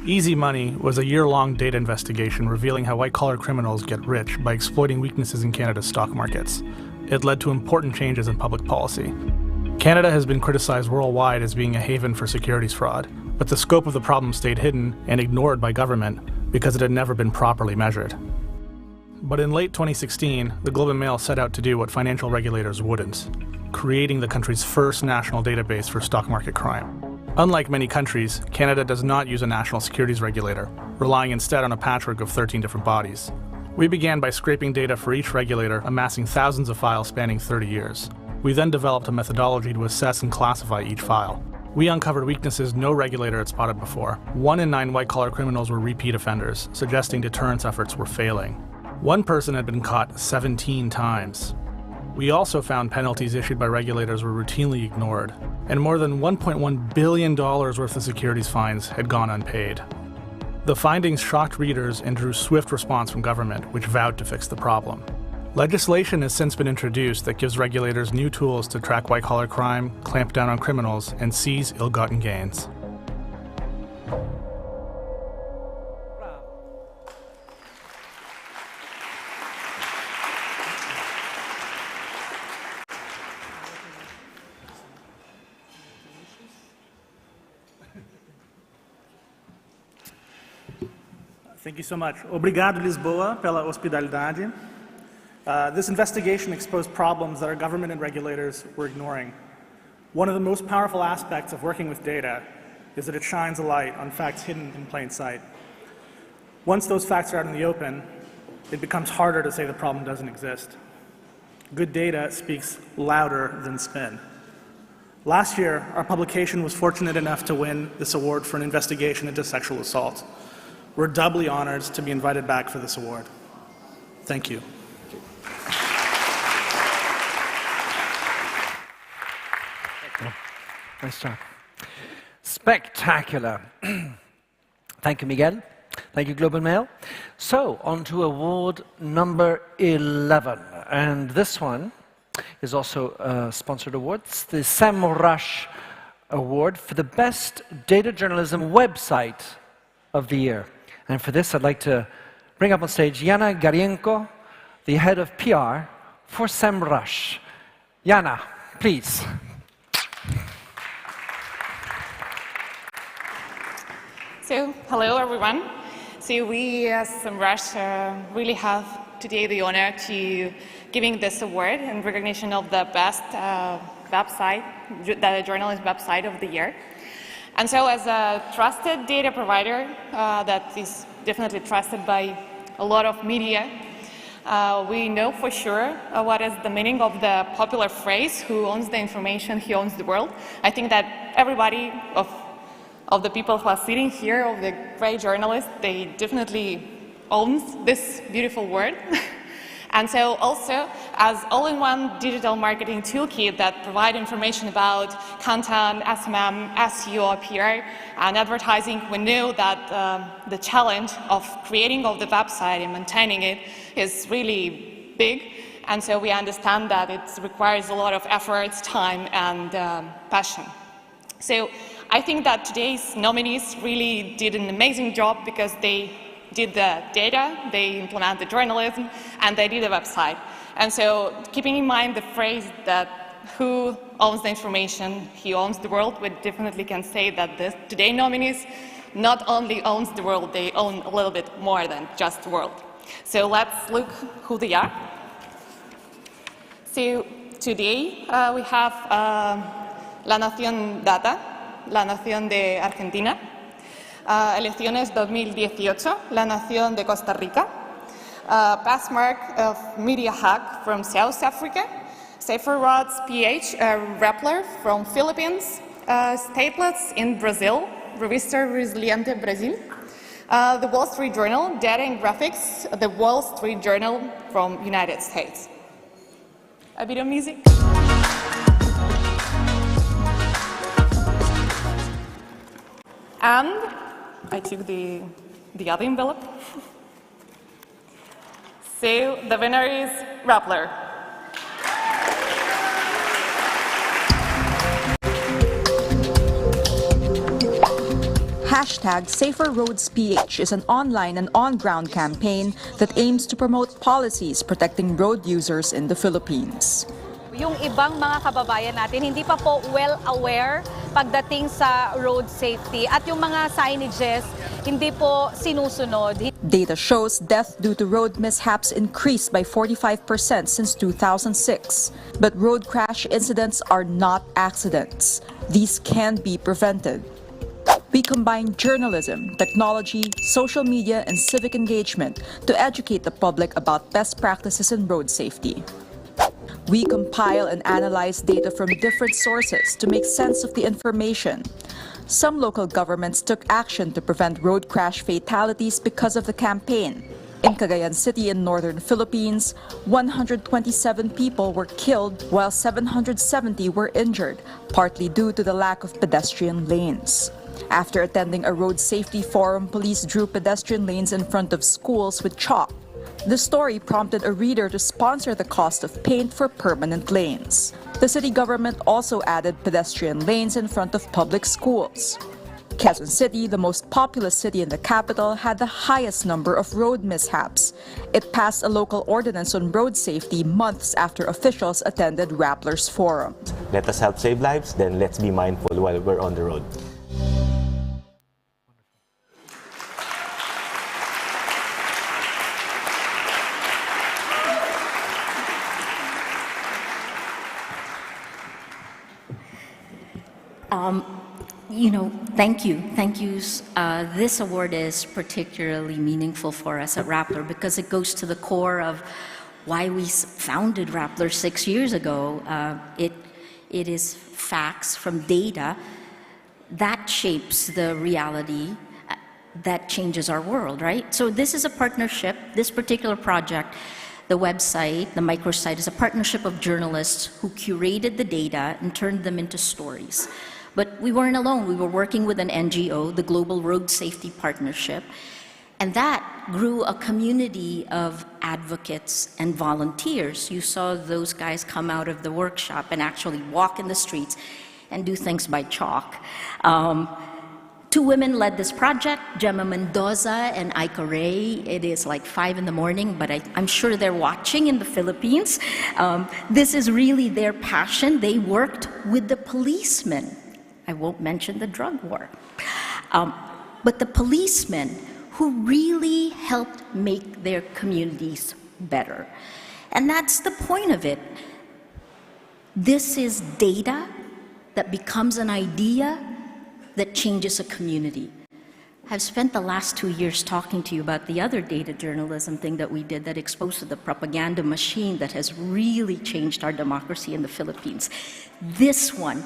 Easy Money was a year-long data investigation revealing how white-collar criminals get rich by exploiting weaknesses in Canada's stock markets. It led to important changes in public policy. Canada has been criticized worldwide as being a haven for securities fraud, but the scope of the problem stayed hidden and ignored by government because it had never been properly measured. But in late 2016, the Globe and Mail set out to do what financial regulators wouldn't, creating the country's first national database for stock market crime. Unlike many countries, Canada does not use a national securities regulator, relying instead on a patchwork of 13 different bodies. We began by scraping data for each regulator, amassing thousands of files spanning 30 years. We then developed a methodology to assess and classify each file. We uncovered weaknesses no regulator had spotted before. 1 in 9 white-collar criminals were repeat offenders, suggesting deterrence efforts were failing. One person had been caught 17 times. We also found penalties issued by regulators were routinely ignored, and more than $1.1 billion worth of securities fines had gone unpaid. The findings shocked readers and drew swift response from government, which vowed to fix the problem. Legislation has since been introduced that gives regulators new tools to track white-collar crime, clamp down on criminals, and seize ill-gotten gains. Thank you so much. Obrigado, Lisboa, pela hospitalidade. This investigation exposed problems that our government and regulators were ignoring. One of the most powerful aspects of working with data is that it shines a light on facts hidden in plain sight. Once those facts are out in the open, it becomes harder to say the problem doesn't exist. Good data speaks louder than spin. Last year, our publication was fortunate enough to win this award for an investigation into sexual assault. We're doubly honored to be invited back for this award. Thank you. Nice job. Spectacular. Thank you, Miguel. Thank you, Globe and Mail. So, on to award number 11. And this one is also a sponsored award. It's the SEMrush Award for the Best Data Journalism Website of the Year. And for this, I'd like to bring up on stage Yana Garienko, the head of PR for SEMrush. Yana, please. So, hello everyone. So we as SEMrush really have today the honor to giving this award in recognition of the best website, the journalist website of the year. And so as a trusted data provider that is definitely trusted by a lot of media, we know for sure what is the meaning of the popular phrase, who owns the information, he owns the world. I think that everybody of the people who are sitting here, of the great journalists, they definitely owns this beautiful word. And so also, as all-in-one digital marketing toolkit that provide information about content, SMM, SEO, PR, and advertising, we know that the challenge of creating of the website and maintaining it is really big. And so we understand that it requires a lot of effort, time, and passion. So I think that today's nominees really did an amazing job because they did the data, they implemented journalism, and they did a website. And so keeping in mind the phrase that who owns the information, he owns the world, we definitely can say that the today nominees not only owns the world, they own a little bit more than just the world. So let's look who they are. So today we have La Nación Data, La Nación de Argentina, Elecciones 2018, La Nación de Costa Rica, Passmark of Media Hack from South Africa, Safer Roads PH, Rappler from Philippines, Statelets in Brazil, Revista Resiliente Brazil, the Wall Street Journal, Data and Graphics, the Wall Street Journal from United States. A bit of music. And I took the other envelope. So the winner is Rappler. Hashtag Safer Roads PH is an online and on-ground campaign that aims to promote policies protecting road users in the Philippines. Yung ibang mga kababayan natin hindi pa po well aware pagdating sa road safety at yung mga signages hindi po sinusunod. Data shows death due to road mishaps increased by 45% since 2006. But road crash incidents are not accidents. These can be prevented. We combine journalism, technology, social media, and civic engagement to educate the public about best practices in road safety. We compile and analyze data from different sources to make sense of the information. Some local governments took action to prevent road crash fatalities because of the campaign. In Cagayan City in northern Philippines, 127 people were killed while 770 were injured, partly due to the lack of pedestrian lanes. After attending a road safety forum, police drew pedestrian lanes in front of schools with chalk. The story prompted a reader to sponsor the cost of paint for permanent lanes. The city government also added pedestrian lanes in front of public schools. Quezon City, the most populous city in the capital, had the highest number of road mishaps. It passed a local ordinance on road safety months after officials attended Rappler's forum. Let us help save lives, then let's be mindful while we're on the road. Thank you. This award is particularly meaningful for us at Rappler because it goes to the core of why we founded Rappler 6 years ago. It is facts from data that shapes the reality that changes our world, right? So this is a partnership. This particular project, the website, the microsite, is a partnership of journalists who curated the data and turned them into stories. But we weren't alone. We were working with an NGO, the Global Road Safety Partnership, and that grew a community of advocates and volunteers. You saw those guys come out of the workshop and actually walk in the streets and do things by chalk. Two women led this project, Gemma Mendoza and Aika Ray. It is like 5 in the morning, but I'm sure they're watching in the Philippines. This is really their passion. They worked with the policemen. I won't mention the drug war. But the policemen who really helped make their communities better. And that's the point of it. This is data that becomes an idea that changes a community. I've spent the last 2 years talking to you about the other data journalism thing that we did that exposed the propaganda machine that has really changed our democracy in the Philippines. This one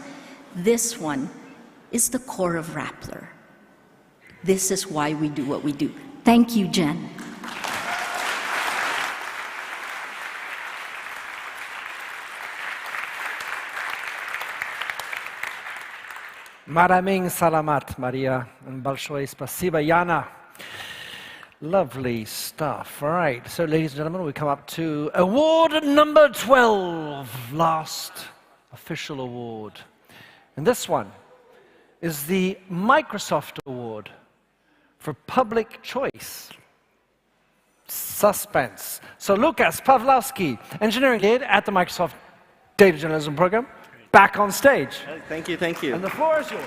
is the core of Rappler. This is why we do what we do. Thank you, Jen. Maraming salamat, Maria, and большое спасибо, Yana. Lovely stuff. All right, so ladies and gentlemen, we come up to award number 12, last official award. And this one is the Microsoft Award for Public Choice. Suspense. So Lukas Pawlowski, engineering lead at the Microsoft Data Journalism Program, back on stage. Thank you, thank you. And the floor is yours.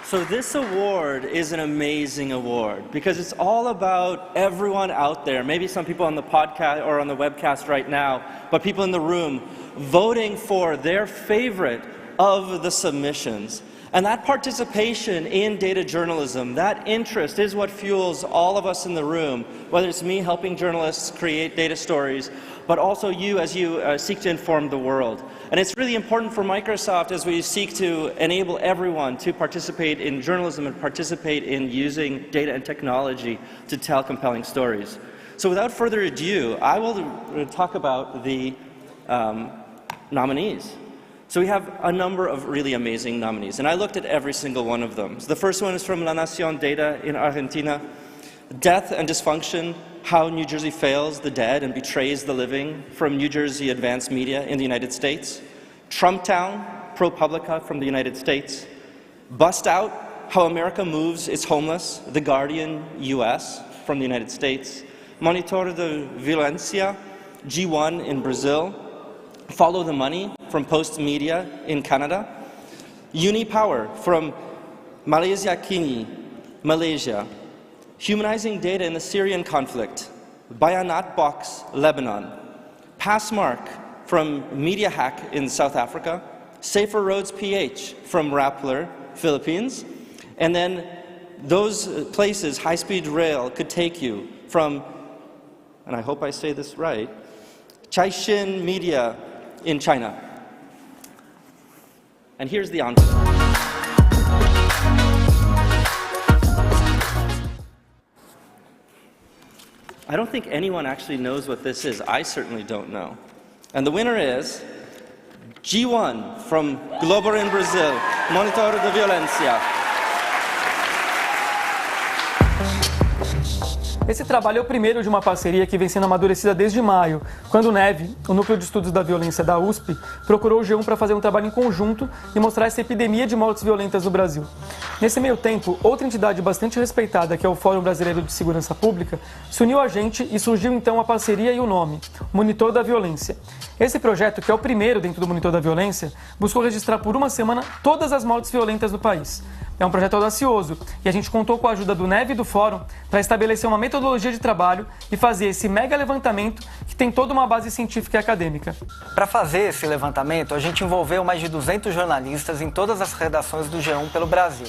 So this award is an amazing award because it's all about everyone out there, maybe some people on the podcast or on the webcast right now, but people in the room voting for their favorite of the submissions. And that participation in data journalism, that interest is what fuels all of us in the room, whether it's me helping journalists create data stories, but also you as you seek to inform the world. And it's really important for Microsoft as we seek to enable everyone to participate in journalism and participate in using data and technology to tell compelling stories. So without further ado, I will talk about the nominees. So we have a number of really amazing nominees, and I looked at every single one of them. So the first one is from La Nación Data in Argentina. Death and Dysfunction, How New Jersey Fails the Dead and Betrays the Living, from New Jersey Advanced Media in the United States. Trumptown, ProPublica from the United States. Bust Out, How America Moves Its Homeless, The Guardian, US, from the United States. Monitor de Violencia, G1 in Brazil. Follow the Money from Post Media in Canada. UniPower from Malaysia Kini, Malaysia. Humanizing Data in the Syrian Conflict, Bayanat Box, Lebanon. Passmark from Media Hack in South Africa. Safer Roads PH from Rappler, Philippines. And then those places high-speed rail could take you from, and I hope I say this right, Caixin Media in China. And here's the answer. I don't think anyone actually knows what this is. I certainly don't know. And the winner is G1 from Globo in Brazil, Monitor de Violencia. Esse trabalho é o primeiro de uma parceria que vem sendo amadurecida desde maio, quando o NEV, o Núcleo de Estudos da Violência da USP, procurou o G1 para fazer um trabalho em conjunto e mostrar essa epidemia de mortes violentas no Brasil. Nesse meio tempo, outra entidade bastante respeitada, que é o Fórum Brasileiro de Segurança Pública, se uniu a gente e surgiu então a parceria e o nome, Monitor da Violência. Esse projeto, que é o primeiro dentro do Monitor da Violência, buscou registrar por uma semana todas as mortes violentas no país. É um projeto audacioso e a gente contou com a ajuda do NEV e do Fórum para estabelecer uma metodologia de trabalho e fazer esse mega levantamento que tem toda uma base científica e acadêmica. Para fazer esse levantamento, a gente envolveu mais de 200 jornalistas em todas as redações do G1 pelo Brasil.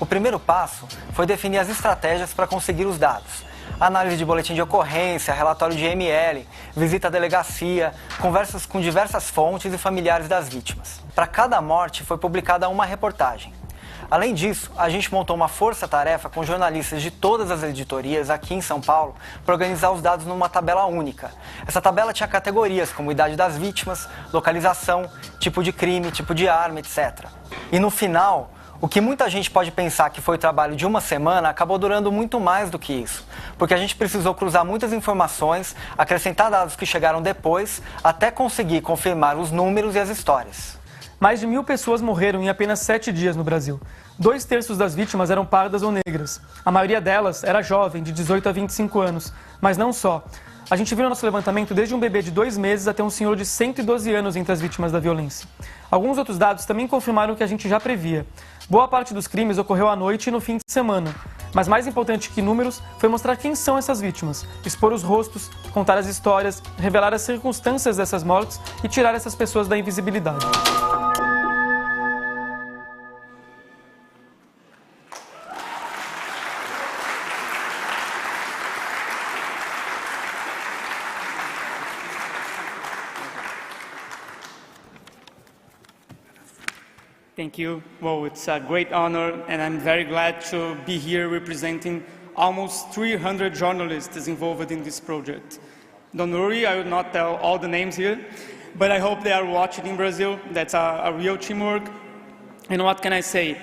O primeiro passo foi definir as estratégias para conseguir os dados. Análise de boletim de ocorrência, relatório de ML, visita à delegacia, conversas com diversas fontes e familiares das vítimas. Para cada morte foi publicada uma reportagem. Além disso, a gente montou uma força-tarefa com jornalistas de todas as editorias aqui em São Paulo para organizar os dados numa tabela única. Essa tabela tinha categorias como idade das vítimas, localização, tipo de crime, tipo de arma, etc. E no final, o que muita gente pode pensar que foi o trabalho de uma semana acabou durando muito mais do que isso, porque a gente precisou cruzar muitas informações, acrescentar dados que chegaram depois, até conseguir confirmar os números e as histórias. Mais de 1.000 pessoas morreram em apenas 7 dias no Brasil. 2/3 das vítimas eram pardas ou negras. A maioria delas era jovem, de 18 a 25 anos. Mas não só. A gente viu no nosso levantamento desde um bebê de 2 meses até um senhor de 112 anos entre as vítimas da violência. Alguns outros dados também confirmaram o que a gente já previa. Boa parte dos crimes ocorreu à noite e no fim de semana. Mas mais importante que números foi mostrar quem são essas vítimas, expor os rostos, contar as histórias, revelar as circunstâncias dessas mortes e tirar essas pessoas da invisibilidade. Thank you. Well, it's a great honor, and I'm very glad to be here representing almost 300 journalists involved in this project. Don't worry, I will not tell all the names here, but I hope they are watching in Brazil. That's a real teamwork. And what can I say?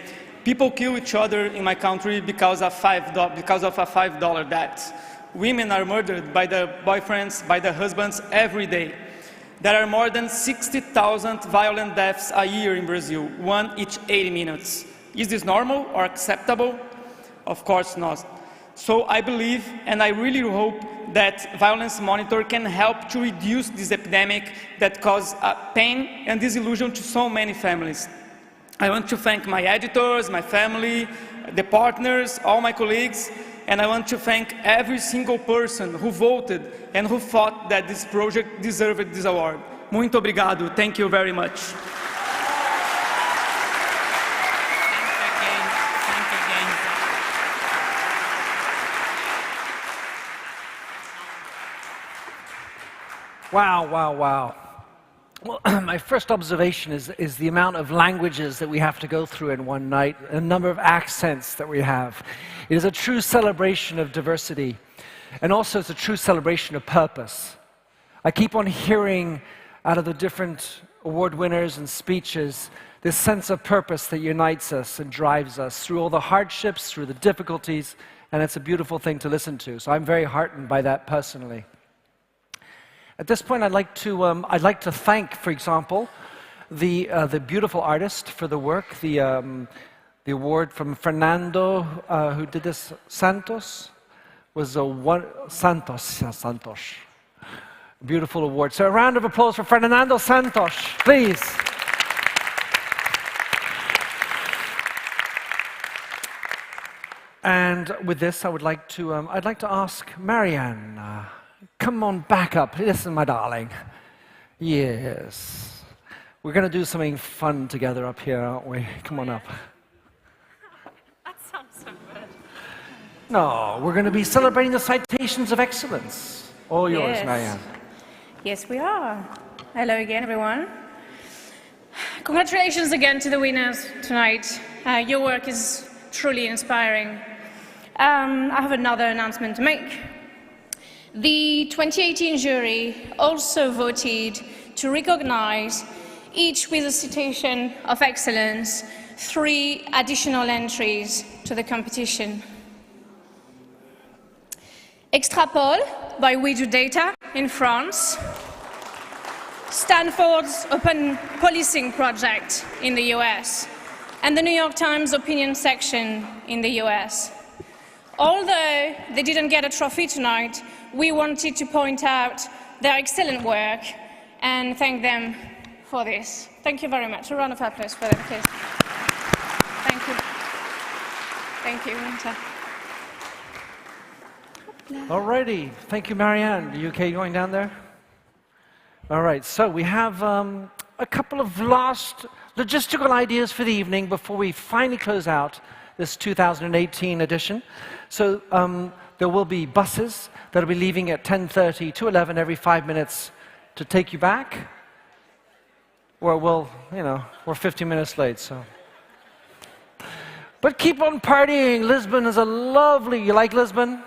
People kill each other in my country because of a $5 debt. Women are murdered by their boyfriends, by their husbands every day. There are more than 60,000 violent deaths a year in Brazil, one each 80 minutes. Is this normal or acceptable? Of course not. So I believe, and I really hope, that Violence Monitor can help to reduce this epidemic that causes pain and disillusion to so many families. I want to thank my editors, my family, the partners, all my colleagues, and I want to thank every single person who voted and who thought that this project deserved this award. Muito obrigado. Thank you very much. Wow, wow, wow. Well, my first observation is the amount of languages that we have to go through in one night, a number of accents that we have. It is a true celebration of diversity, and also it's a true celebration of purpose. I keep on hearing out of the different award winners and speeches this sense of purpose that unites us and drives us through all the hardships, through the difficulties, and it's a beautiful thing to listen to. So I'm very heartened by that personally. At this point, I'd like to thank, for example, the beautiful artist for the work, the award from Fernando, who did this, Santos, was Santos. Beautiful award. So a round of applause for Fernando Santos, please. And with this, I'd like to ask Marianne. Come on back up. Listen, my darling. Yes. We're going to do something fun together up here, aren't we? Come on up. That sounds so good. No, we're going to be celebrating the citations of excellence. All yours, Yes. Marianne. Yes, we are. Hello again, everyone. Congratulations again to the winners tonight. Your work is truly inspiring. I have another announcement to make. The 2018 jury also voted to recognize, each with a citation of excellence, 3 additional entries to the competition. Extrapol by We Do Data in France, Stanford's Open Policing Project in the US, and the New York Times opinion section in the US. Although they didn't get a trophy tonight, we wanted to point out their excellent work and thank them for this. Thank you very much. A round of applause for them, please. Thank you. Thank you, Winter. All righty. Thank you, Marianne. Are you okay going down there? All right. So we have a couple of last logistical ideas for the evening before we finally close out this 2018 edition. So there will be buses that will be leaving at 10:30 to 11 every 5 minutes to take you back. Or we're 15 minutes late, so. But keep on partying. Lisbon is you like Lisbon?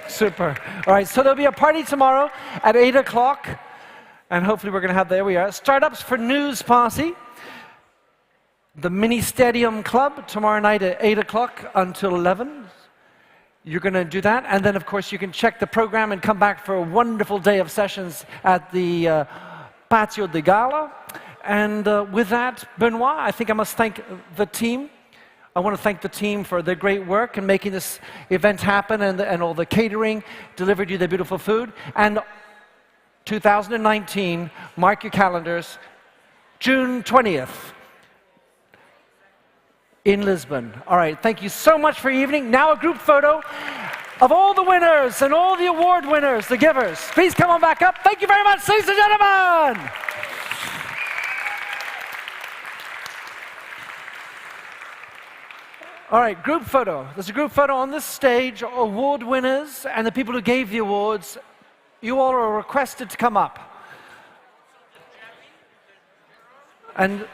Super. All right, so there'll be a party tomorrow at 8 o'clock, and hopefully we're going to have, there we are, Startups for News Party. The Mini Stadium Club tomorrow night at 8 o'clock until 11. You're going to do that, and then, of course, you can check the program and come back for a wonderful day of sessions at the Patio de Gala. And with that, Benoit, I think I must thank the team. I want to thank the team for their great work in making this event happen and all the catering, delivered you the beautiful food. And 2019, mark your calendars, June 20th. in Lisbon. All right, thank you so much for your evening. Now a group photo of all the winners and all the award winners, the givers. Please come on back up. Thank you very much, ladies and gentlemen. All right, group photo. There's a group photo on this stage, award winners and the people who gave the awards. You all are requested to come up. And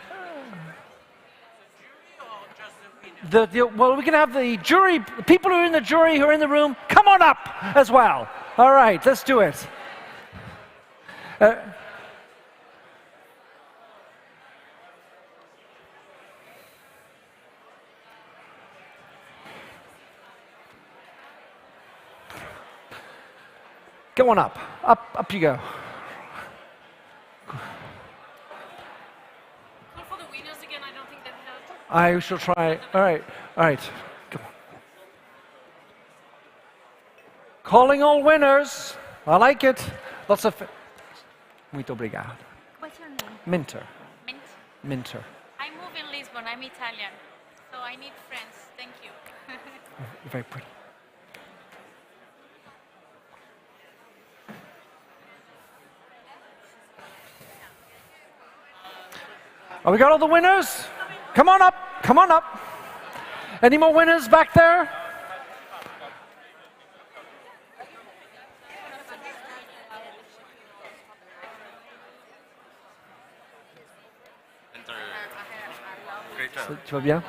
well, we can have the jury, the people who are in the jury, who are in the room, come on up as well. All right, let's do it. Go on up. Up you go. I shall try. All right. Come on. Calling all winners. I like it. Lots of. Muito obrigado. What's your name? Minter. Mint? Minter. I move in Lisbon. I'm Italian. So I need friends. Thank you. You're very pretty. Oh, we got all the winners? Come on up, come on up. Any more winners back there? Tu vas bien?